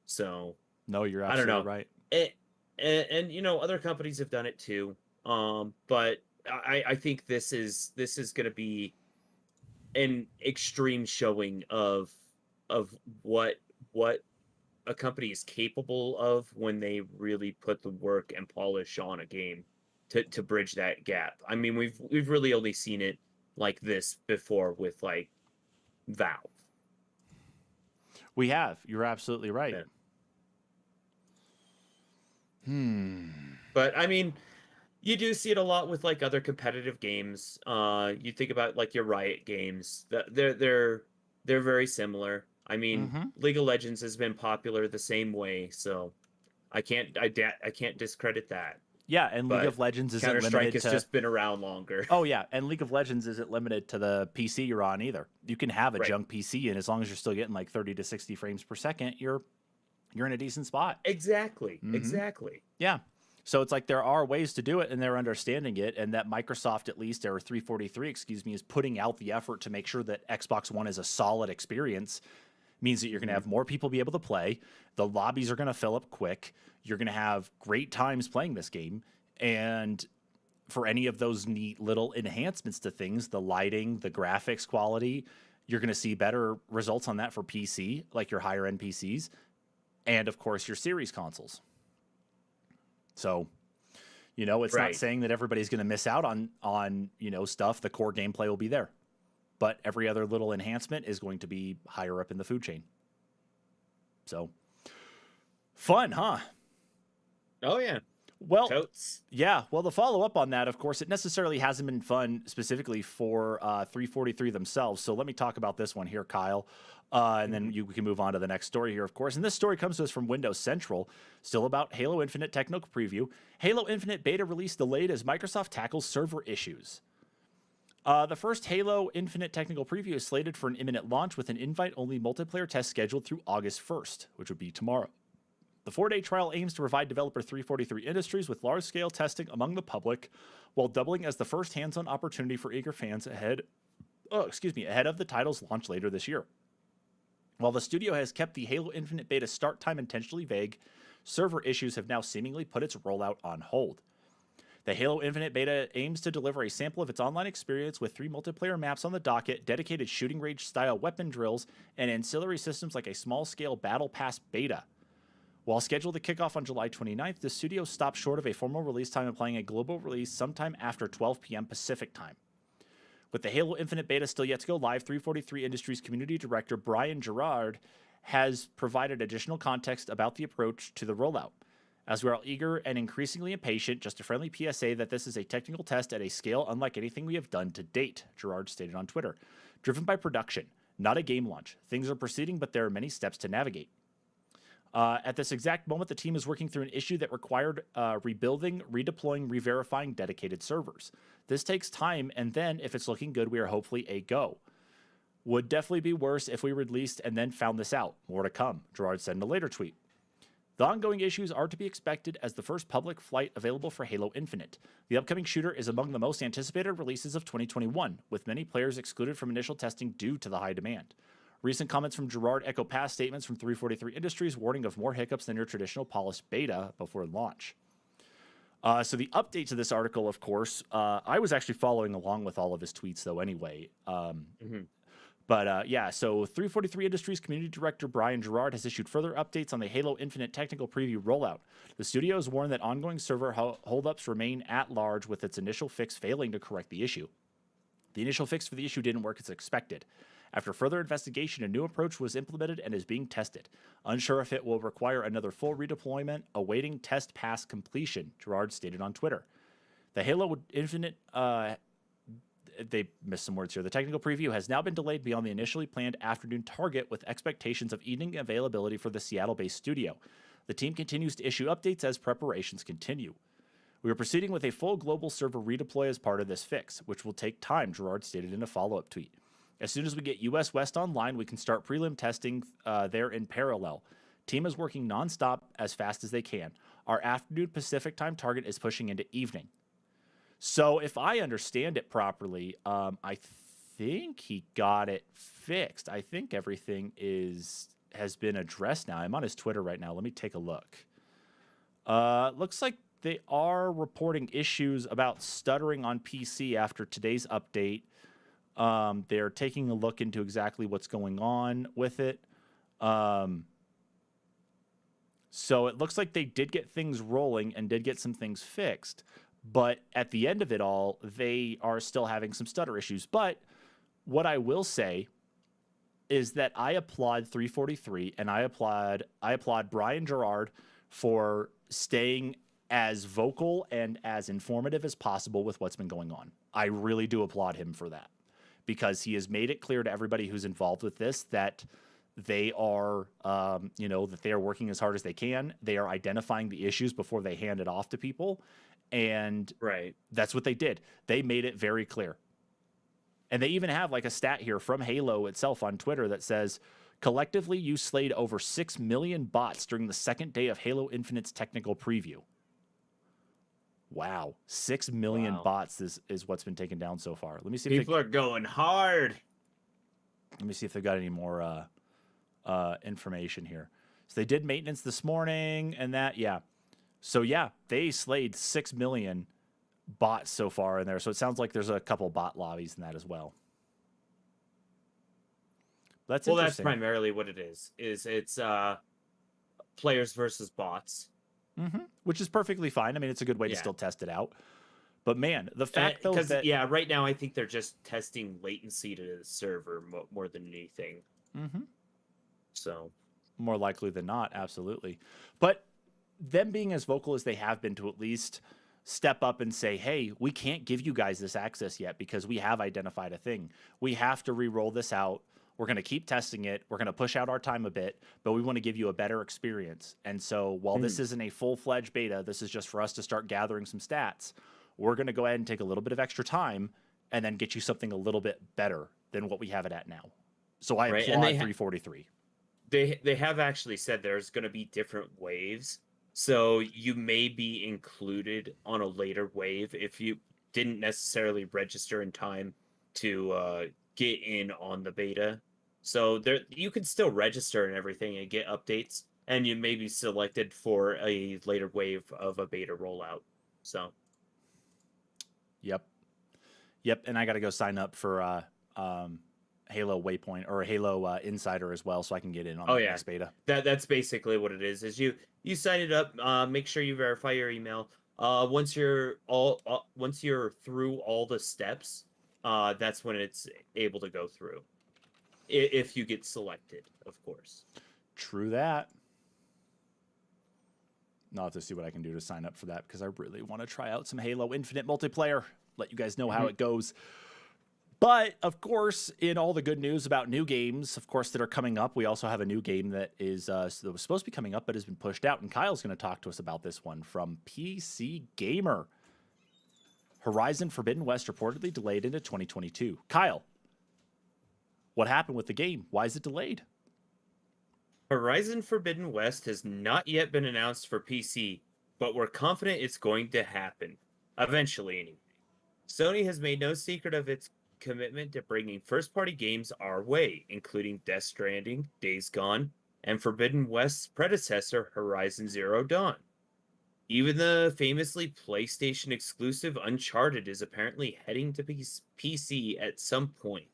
So No, you're I don't absolutely know. right. It, and other companies have done it too. But I think this is going to be an extreme showing of what a company is capable of when they really put the work and polish on a game to bridge that gap. I mean, we've really only seen it like this before with like Valve. We have. You're absolutely right. Yeah. Hmm. But I mean, you do see it a lot with like other competitive games. You think about like your Riot games. They're very similar. I mean, Mm-hmm. League of Legends has been popular the same way, so I can't discredit that. Yeah, and League But of Legends isn't Counter Strike limited has to. just been around longer. Oh yeah, and League of Legends isn't limited to the PC you're on either. You can have a Right. junk PC, and as long as you're still getting like 30 to 60 frames per second, you're in a decent spot. Exactly. Mm-hmm. Exactly. Yeah. So it's like there are ways to do it, and they're understanding it, and that Microsoft, at least, or 343, excuse me, is putting out the effort to make sure that Xbox One is a solid experience. Means that you're going to Mhm. have more people be able to play. The lobbies are going to fill up quick. You're going to have great times playing this game, and for any of those neat little enhancements to things, the lighting, the graphics quality, you're going to see better results on that for PC, like your higher end PCs, and of course your series consoles. So, it's not Right. saying that everybody's going to miss out on stuff. The core gameplay will be there, but every other little enhancement is going to be higher up in the food chain. So, fun, huh? Oh yeah. Well, Totes. yeah. Well, the follow up on that, of course, it necessarily hasn't been fun specifically for 343 themselves. So let me talk about this one here, Kyle. And then we can move on to the next story here, of course. And this story comes to us from Windows Central, still about Halo Infinite technical preview. Halo Infinite beta release delayed as Microsoft tackles server issues. The first Halo Infinite technical preview is slated for an imminent launch with an invite-only multiplayer test scheduled through August 1st, which would be tomorrow. The 4-day trial aims to provide developer 343 Industries with large-scale testing among the public, while doubling as the first hands-on opportunity for eager fans ahead of the title's launch later this year. While the studio has kept the Halo Infinite beta start time intentionally vague, server issues have now seemingly put its rollout on hold. The Halo Infinite beta aims to deliver a sample of its online experience with 3 multiplayer maps on the docket, dedicated shooting range-style weapon drills, and ancillary systems like a small-scale Battle Pass beta. While scheduled to kick off on July 29th, the studio stopped short of a formal release time, implying a global release sometime after 12 p.m. Pacific time. With the Halo Infinite beta still yet to go live, 343 Industries community director Brian Gerard has provided additional context about the approach to the rollout. As we are all eager and increasingly impatient, just a friendly PSA that this is a technical test at a scale unlike anything we have done to date, Gerard stated on Twitter. Driven by production, not a game launch. Things are proceeding, but there are many steps to navigate. At this exact moment, the team is working through an issue that required rebuilding, redeploying, re-verifying dedicated servers. This takes time, and then, if it's looking good, we are hopefully a go. Would definitely be worse if we released and then found this out. More to come, Gerard said in a later tweet. The ongoing issues are to be expected as the first public flight available for Halo Infinite. The upcoming shooter is among the most anticipated releases of 2021, with many players excluded from initial testing due to the high demand. Recent comments from Gerard echo past statements from 343 Industries warning of more hiccups than your traditional polished beta before launch. So the update to this article, of course, I was actually following along with all of his tweets, though, anyway. But yeah, so 343 Industries community director Brian Gerard has issued further updates on the Halo Infinite technical preview rollout. The studio has warned that ongoing server holdups remain at large, with its initial fix failing to correct the issue. The initial fix for the issue didn't work as expected. After further investigation, a new approach was implemented and is being tested. Unsure if it will require another full redeployment, awaiting test pass completion, Gerard stated on Twitter. The Halo Infinite, they missed some words here. The technical preview has now been delayed beyond the initially planned afternoon target, with expectations of evening availability for the Seattle-based studio. The team continues to issue updates as preparations continue. We are proceeding with a full global server redeploy as part of this fix, which will take time, Gerard stated in a follow-up tweet. As soon as we get US West online, we can start prelim testing there in parallel. Team is working nonstop as fast as they can. Our afternoon Pacific time target is pushing into evening. So if I understand it properly, I think he got it fixed. I think everything has been addressed now. I'm on his Twitter right now. Let me take a look. Looks like they are reporting issues about stuttering on PC after today's update. They're taking a look into exactly what's going on with it. So it looks like they did get things rolling and did get some things fixed. But at the end of it all, they are still having some stutter issues. But what I will say is that I applaud 343 and I applaud Brian Gerard for staying as vocal and as informative as possible with what's been going on. I really do applaud him for that, because he has made it clear to everybody who's involved with this that they are, that they are working as hard as they can. They are identifying the issues before they hand it off to people. And that's what they did. They made it very clear. And they even have like a stat here from Halo itself on Twitter that says, collectively, you slayed over 6 million bots during the second day of Halo Infinite's technical preview. Wow. 6 million bots is what's been taken down so far. Let me see if people are going hard. Let me see if they've got any more information here. So they did maintenance this morning and that, yeah. So yeah, they slayed 6 million bots so far in there. So it sounds like there's a couple bot lobbies in that as well. That's primarily what it is. It's players versus bots. Mm-hmm. Which is perfectly fine. I mean, it's a good way to still test it out. But man, the fact though that right now I think they're just testing latency to the server more than anything. Mm-hmm. So more likely than not, absolutely. But them being as vocal as they have been to at least step up and say, hey, we can't give you guys this access yet because we have identified a thing. We have to re-roll this out. We're going to keep testing it. We're going to push out our time a bit, but we want to give you a better experience. And so while this isn't a full-fledged beta, this is just for us to start gathering some stats. We're going to go ahead and take a little bit of extra time and then get you something a little bit better than what we have it at now. So I applaud 343. They have actually said there's going to be different waves. So you may be included on a later wave if you didn't necessarily register in time to get in on the beta. So there, you can still register and everything and get updates, and you may be selected for a later wave of a beta rollout. So, yep, and I got to go sign up for Halo Waypoint or Halo Insider as well, so I can get in on the next beta. That's basically what it is. Is you sign it up. Make sure you verify your email. Once you're through all the steps, that's when it's able to go through. If you get selected, of course. True that. I'll have to see what I can do to sign up for that because I really want to try out some Halo Infinite multiplayer. Let you guys know how it goes. But, of course, in all the good news about new games, of course, that are coming up, we also have a new game that was supposed to be coming up but has been pushed out. And Kyle's going to talk to us about this one from PC Gamer. Horizon Forbidden West reportedly delayed into 2022. Kyle, what happened with the game? Why is it delayed? Horizon Forbidden West has not yet been announced for PC, but we're confident it's going to happen. Eventually, anyway. Sony has made no secret of its commitment to bringing first-party games our way, including Death Stranding, Days Gone, and Forbidden West's predecessor, Horizon Zero Dawn. Even the famously PlayStation exclusive Uncharted is apparently heading to PC at some point,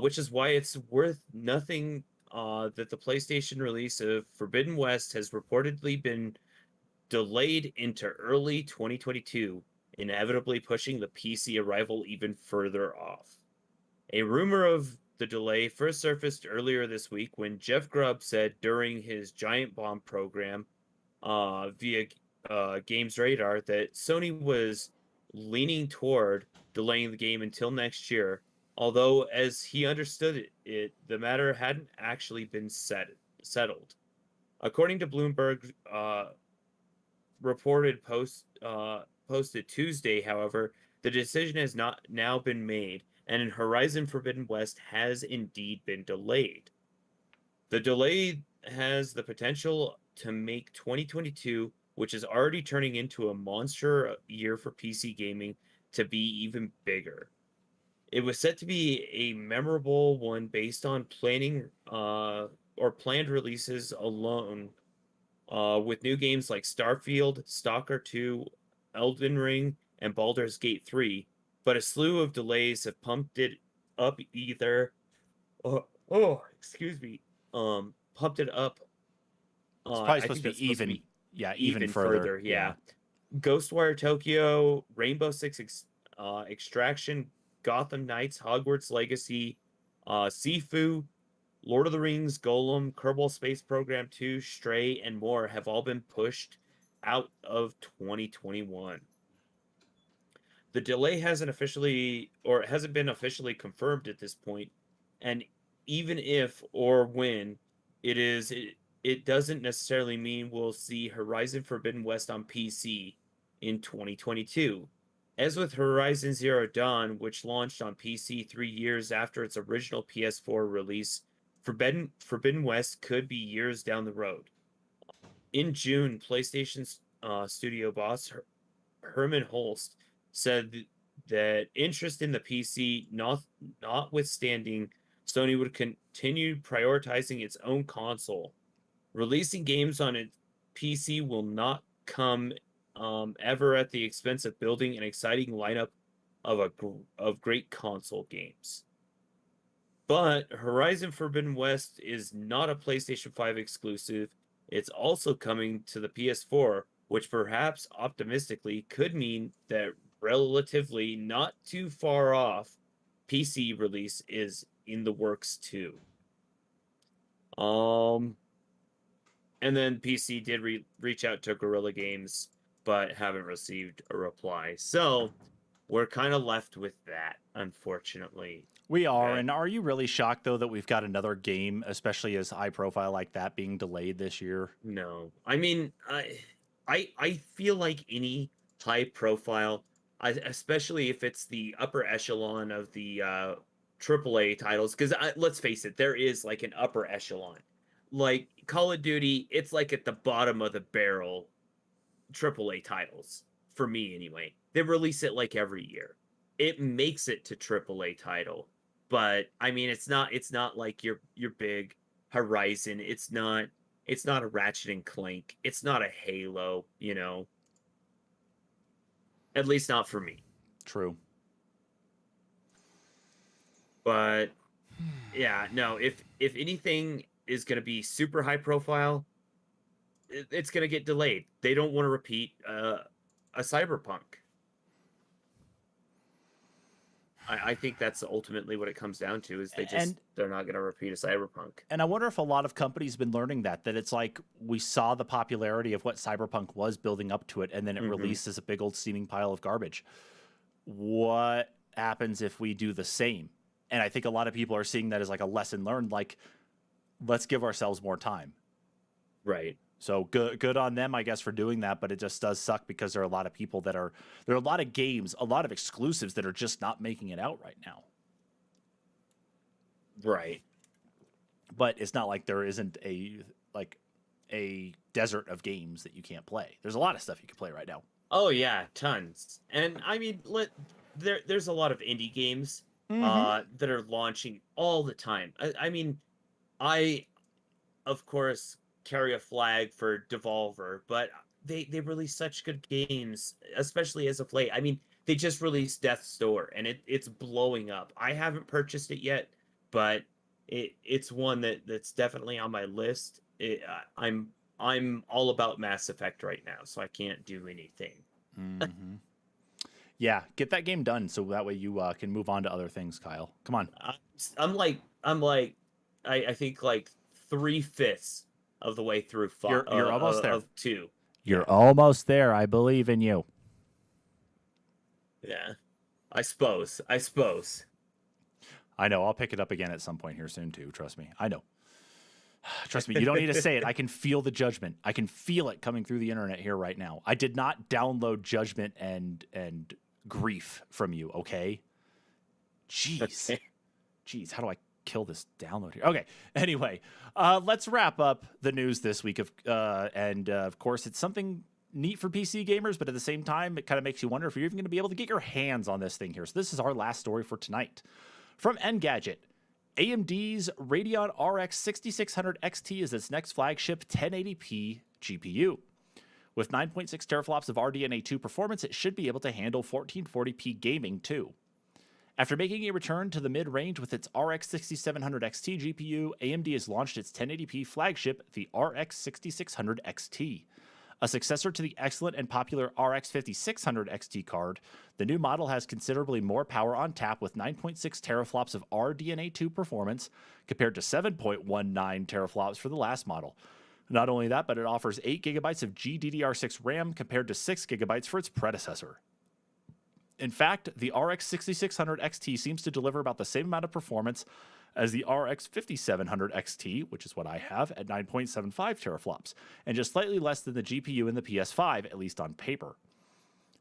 which is why it's worth nothing that the PlayStation release of Forbidden West has reportedly been delayed into early 2022, inevitably pushing the PC arrival even further off. A rumor of the delay first surfaced earlier this week when Jeff Grubb said during his Giant Bomb program via Games Radar that Sony was leaning toward delaying the game until next year, although as he understood it, the matter hadn't actually been settled. According to Bloomberg, posted Tuesday, however, the decision has not now been made, and Horizon Forbidden West has indeed been delayed. The delay has the potential to make 2022, which is already turning into a monster year for PC gaming, to be even bigger. It was set to be a memorable one based on planned releases alone, with new games like Starfield, Stalker 2, Elden Ring, and Baldur's Gate 3, but a slew of delays have pumped it up pumped it up. It's probably supposed to be even further. Yeah. Ghostwire Tokyo, Rainbow Six Extraction, Gotham Knights, Hogwarts Legacy, Sifu, Lord of the Rings, Golem, Kerbal Space Program 2, Stray, and more have all been pushed out of 2021. The delay hasn't been officially confirmed at this point, and even if or when it is, it doesn't necessarily mean we'll see Horizon Forbidden West on PC in 2022. As with Horizon Zero Dawn, which launched on PC 3 years after its original PS4 release, Forbidden West could be years down the road. In June, PlayStation's studio boss Herman Holst said that interest in the PC notwithstanding, Sony would continue prioritizing its own console. Releasing games on its PC will not come ever at the expense of building an exciting lineup of great console games. But Horizon Forbidden West is not a PlayStation 5 exclusive. It's also coming to the PS4, which perhaps optimistically could mean that relatively not too far off PC release is in the works too. And then PC did reach out to Guerrilla Games, but haven't received a reply. So we're kind of left with that, unfortunately. We are, and are you really shocked though that we've got another game, especially as high profile like that, being delayed this year? No, I mean, I feel like any high profile, especially if it's the upper echelon of the AAA titles, because let's face it, there is like an upper echelon. Like Call of Duty, it's like at the bottom of the barrel AAA titles for me anyway. They release it like every year. It makes it to AAA title, but I mean, it's not like your big Horizon. It's not a Ratchet and Clank. It's not a Halo. At least not for me. True. But yeah, no. If anything is going to be super high profile, it's going to get delayed. They don't want to repeat a Cyberpunk. I think that's ultimately what it comes down to, is they're not going to repeat a Cyberpunk. And I wonder if a lot of companies have been learning that it's like we saw the popularity of what Cyberpunk was building up to it, and then it released as a big old steaming pile of garbage. What happens if we do the same? And I think a lot of people are seeing that as like a lesson learned, like, let's give ourselves more time. Right. So good on them, I guess, for doing that. But it just does suck because there are a lot of people there are a lot of games, a lot of exclusives that are just not making it out right now. Right. But it's not like there isn't a desert of games that you can't play. There's a lot of stuff you can play right now. Oh yeah, tons. And I mean, there's a lot of indie games that are launching all the time. I mean, I of course carry a flag for Devolver, but they release such good games, especially as of late. I mean, they just released Death's Door, and it's blowing up. I haven't purchased it yet, but it's one that's definitely on my list. I'm all about Mass Effect right now, so I can't do anything. Yeah, get that game done so that way you can move on to other things, Kyle. Come on. I'm like I think like 3/5 of the way through. You're almost there. Of 2. You're almost there. I believe in you. Yeah, I suppose. I know. I'll pick it up again at some point here soon too. Trust me. I know. Trust me. You don't need to say it. I can feel the judgment. I can feel it coming through the internet here right now. I did not download judgment and grief from you. Okay. Jeez. Okay. Jeez. How do I kill this download here? Okay. Anyway, let's wrap up the news this week of course it's something neat for PC gamers, but at the same time it kind of makes you wonder if you're even going to be able to get your hands on this thing here. So this is our last story for tonight from Engadget. AMD's Radeon RX 6600 XT is its next flagship 1080p GPU. With 9.6 teraflops of RDNA 2 performance, it should be able to handle 1440p gaming too. After making a return to the mid-range with its RX 6700 XT GPU, AMD has launched its 1080p flagship, the RX 6600 XT. A successor to the excellent and popular RX 5600 XT card, the new model has considerably more power on tap with 9.6 teraflops of RDNA 2 performance compared to 7.19 teraflops for the last model. Not only that, but it offers 8 gigabytes of GDDR6 RAM compared to 6 gigabytes for its predecessor. In fact, the RX 6600 XT seems to deliver about the same amount of performance as the RX 5700 XT, which is what I have, at 9.75 teraflops, and just slightly less than the GPU in the PS5, at least on paper.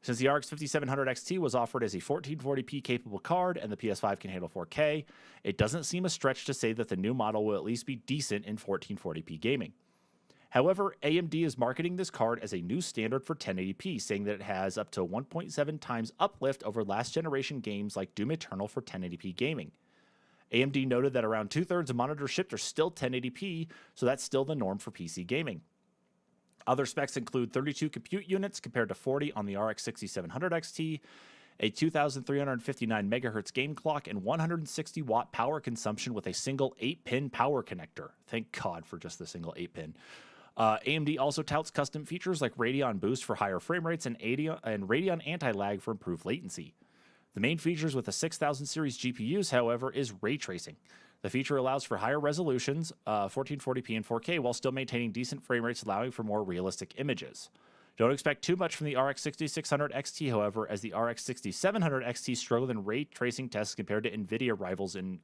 Since the RX 5700 XT was offered as a 1440p capable card and the PS5 can handle 4K, it doesn't seem a stretch to say that the new model will at least be decent in 1440p gaming. However, AMD is marketing this card as a new standard for 1080p, saying that it has up to 1.7 times uplift over last generation games like Doom Eternal for 1080p gaming. AMD noted that around 2/3 of monitors shipped are still 1080p, so that's still the norm for PC gaming. Other specs include 32 compute units compared to 40 on the RX 6700 XT, a 2,359 MHz game clock, and 160 watt power consumption with a single 8-pin power connector. Thank God for just the single 8-pin. AMD also touts custom features like Radeon Boost for higher frame rates and Radeon Anti-Lag for improved latency. The main features with the 6000 series GPUs, however, is ray tracing. The feature allows for higher resolutions, 1440p and 4K, while still maintaining decent frame rates, allowing for more realistic images. Don't expect too much from the RX 6600 XT, however, as the RX 6700 XT struggled in ray tracing tests compared to NVIDIA rivals in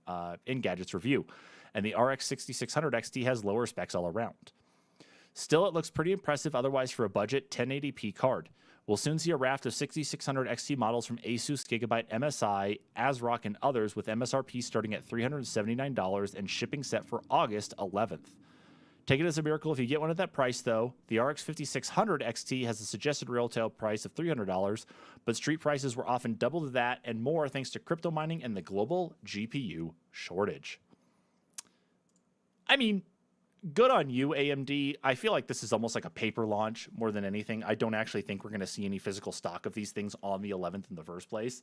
Engadget's review, and the RX 6600 XT has lower specs all around. Still, it looks pretty impressive otherwise for a budget 1080p card. We'll soon see a raft of 6600 XT models from Asus, Gigabyte, MSI, ASRock, and others, with MSRP starting at $379 and shipping set for August 11th. Take it as a miracle if you get one at that price, though. The RX 5600 XT has a suggested retail price of $300, but street prices were often double to that and more thanks to crypto mining and the global GPU shortage. I mean, good on you, AMD. I feel like this is almost like a paper launch more than anything. I don't actually think we're going to see any physical stock of these things on the 11th in the first place.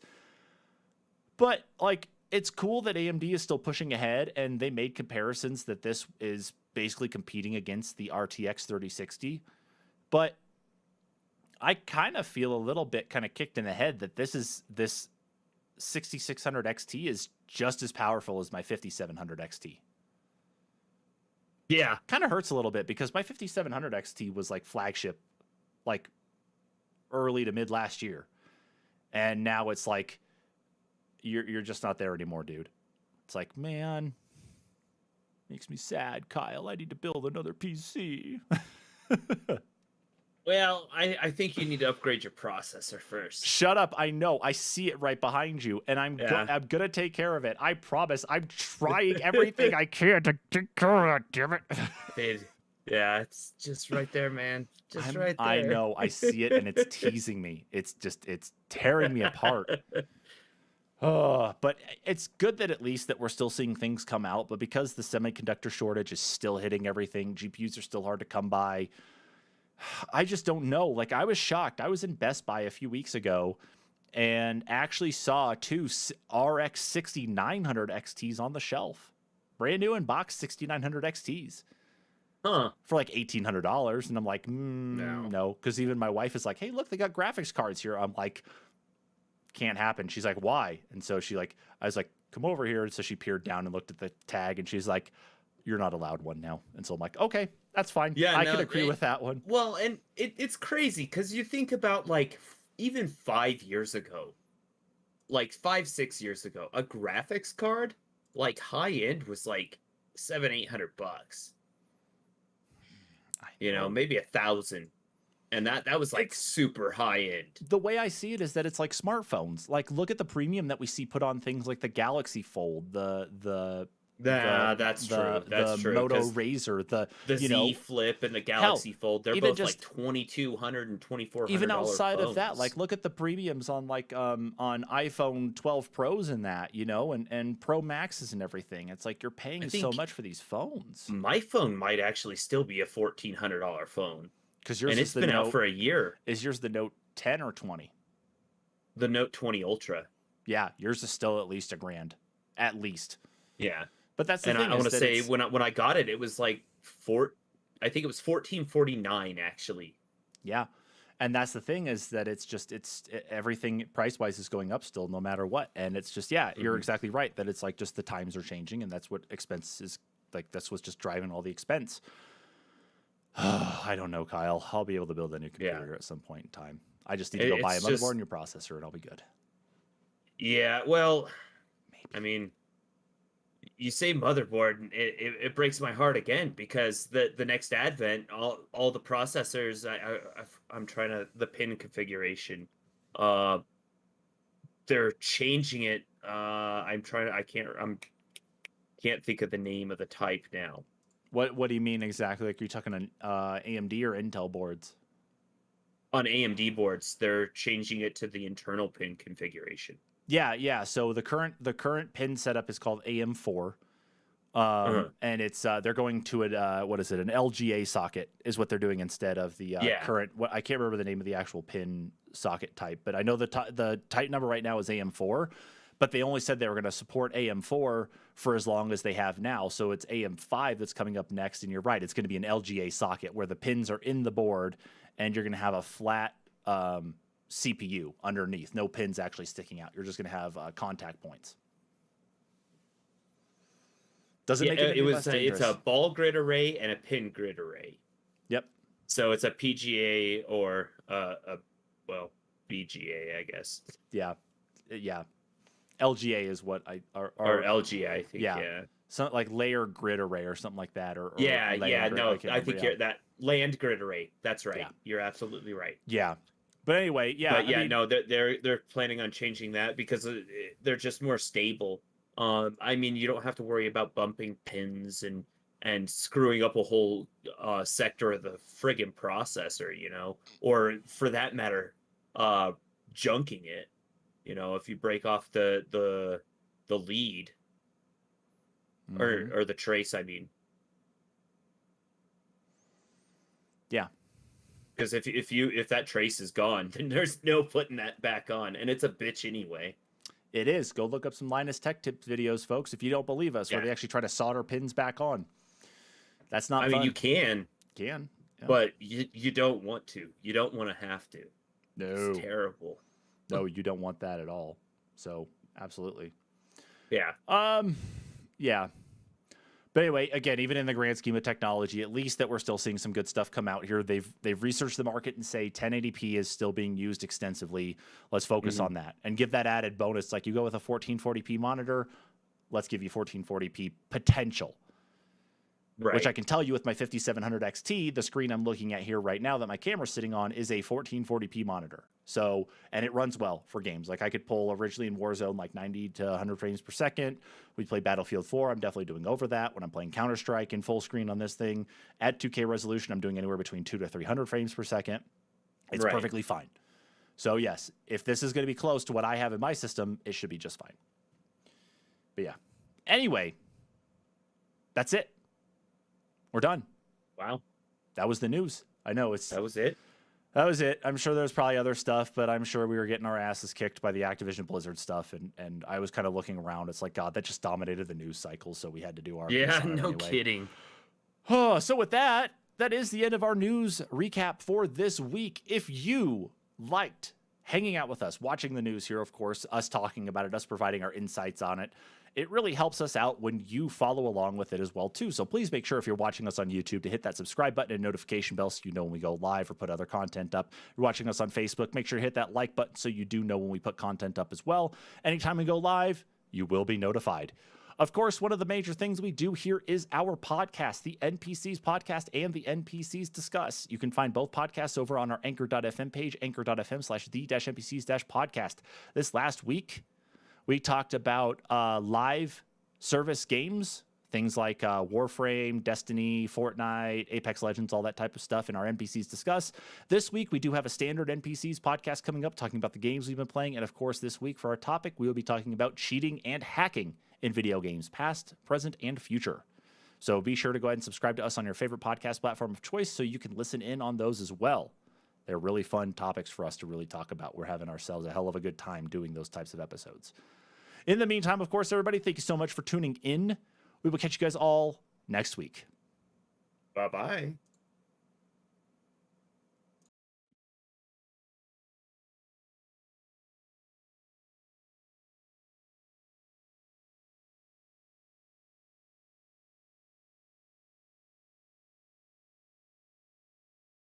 But, like, it's cool that AMD is still pushing ahead, and they made comparisons that this is basically competing against the RTX 3060. But I kind of feel a little bit kind of kicked in the head that this 6600 XT is just as powerful as my 5700 XT. Yeah. Kind of hurts a little bit because my 5700 XT was like flagship, like early to mid last year. And now it's like, you're just not there anymore, dude. It's like, man, makes me sad, Kyle. I need to build another PC. Well, I think you need to upgrade your processor first. Shut up. I know. I see it right behind you, and I'm going to take care of it. I promise. I'm trying everything I can to take care of it, damn it. Dude, yeah, it's just right there, man. Just right there. I know. I see it, and it's teasing me. It's tearing me apart. But it's good that at least that we're still seeing things come out, but because the semiconductor shortage is still hitting everything, GPUs are still hard to come by. I just don't know. Like, I was shocked. I was in Best Buy a few weeks ago and actually saw two RX 6900 XTs on the shelf. Brand new in box 6900 XTs. Huh. For like $1,800. And I'm like, no. Because even my wife is like, hey, look, they got graphics cards here. I'm like, can't happen. She's like, why? And so I was like, come over here. And so she peered down and looked at the tag and she's like, you're not allowed one now. And so I'm like, okay, that's fine. Yeah, I can agree with that one. Well, and it's crazy because you think about like even 5 years ago, like 5-6 years ago, a graphics card, like high end, was like $700-800. You know, maybe 1,000. And that was like super high end. The way I see it is that it's like smartphones. Like, look at the premium that we see put on things like the Galaxy Fold, that's true. That's true. Moto Razr, the Z Flip, and the Galaxy Fold. They're both like $2,200 and $2,400. Even outside phones. of that, like, look at the premiums on like on iPhone 12 Pros and that, and Pro Maxes and everything. It's like you're paying so much for these phones. My phone might actually still be a $1,400 phone. Because yours it's been out for a year. Is yours the Note 10 or 20? The Note 20 Ultra. Yeah, yours is still at least $1,000, at least. Yeah, but that's the thing. And I want to say when I got it, it was like I think it was $1,449 actually. Yeah, and that's the thing is that everything price wise is going up still, no matter what. And it's just you're exactly right that it's like just the times are changing, and that's what expense is like. That's what's just driving all the expense. I don't know, Kyle. I'll be able to build a new computer at some point in time. I just need to go buy a motherboard and your processor, and I'll be good. Yeah, well, maybe. I mean, you say motherboard, and it breaks my heart again because the next advent, all the processors, I'm trying to the pin configuration, they're changing it. I can't think of the name of the type now. What do you mean exactly? Like, are you talking on AMD or Intel boards? On AMD boards, they're changing it to the internal pin configuration. Yeah. So the current pin setup is called AM4, and it's they're going to an LGA socket is what they're doing instead of the current. I can't remember the name of the actual pin socket type, but I know the type number right now is AM4. But they only said they were going to support AM4 for as long as they have now. So it's AM5 that's coming up next. And you're right, it's going to be an LGA socket where the pins are in the board and you're going to have a flat CPU underneath. No pins actually sticking out. You're just going to have contact points. Does it make it any less it's dangerous? a ball grid array and a pin grid array. Yep. So it's a PGA or BGA, I guess. Yeah. LGA is what or LGA, I think. Yeah. Something like layer grid array or something like that. Or yeah. grid, No, I think you're that land grid array. That's right. Yeah. You're absolutely right. Yeah. But anyway, yeah. But no, they're planning on changing that because they're just more stable. I mean, you don't have to worry about bumping pins and screwing up a whole sector of the friggin' processor, or for that matter, junking it. If you break off the lead or the trace, I mean. Yeah. Because if that trace is gone, then there's no putting that back on, and it's a bitch anyway. It is. Go look up some Linus Tech Tips videos, folks, if you don't believe us, where they actually try to solder pins back on. That's not fun. I mean, you can. Yeah. But you don't want to. You don't want to have to. No. It's terrible. No, you don't want that at all. So, absolutely. Yeah. Yeah. But anyway, again, even in the grand scheme of technology, at least that we're still seeing some good stuff come out here. They've researched the market and say 1080p is still being used extensively. Let's focus on that and give that added bonus. Like you go with a 1440p monitor, let's give you 1440p potential. Right. Which I can tell you with my 5700 XT, the screen I'm looking at here right now that my camera's sitting on is a 1440p monitor. So, and it runs well for games. Like I could pull originally in Warzone like 90 to 100 frames per second. We play Battlefield 4. I'm definitely doing over that. When I'm playing Counter-Strike in full screen on this thing at 2K resolution, I'm doing anywhere between 200 to 300 frames per second. It's perfectly fine. So yes, if this is going to be close to what I have in my system, it should be just fine. But yeah. Anyway, that's it. We're done. Wow. That was the news. I know that was it. That was it. I'm sure there's probably other stuff, but I'm sure we were getting our asses kicked by the Activision Blizzard stuff. And I was kind of looking around. It's like, God, that just dominated the news cycle. So we had to do our no kidding. Oh, so with that is the end of our news recap for this week. If you liked hanging out with us, watching the news here, of course, us talking about it, us providing our insights on it, it really helps us out when you follow along with it as well, too. So please make sure if you're watching us on YouTube to hit that subscribe button and notification bell so you know when we go live or put other content up. If you're watching us on Facebook, make sure to hit that like button so you do know when we put content up as well. Anytime we go live, you will be notified. Of course, one of the major things we do here is our podcast, the NPCs podcast and the NPCs Discuss. You can find both podcasts over on our anchor.fm page, anchor.fm/the-npcs-podcast. This last week, we talked about live service games, things like Warframe, Destiny, Fortnite, Apex Legends, all that type of stuff in our NPCs Discuss. This week, we do have a standard NPCs podcast coming up, talking about the games we've been playing. And of course, this week for our topic, we will be talking about cheating and hacking in video games, past, present, and future. So be sure to go ahead and subscribe to us on your favorite podcast platform of choice so you can listen in on those as well. They're really fun topics for us to really talk about. We're having ourselves a hell of a good time doing those types of episodes. In the meantime, of course, everybody, thank you so much for tuning in. We will catch you guys all next week. Bye-bye.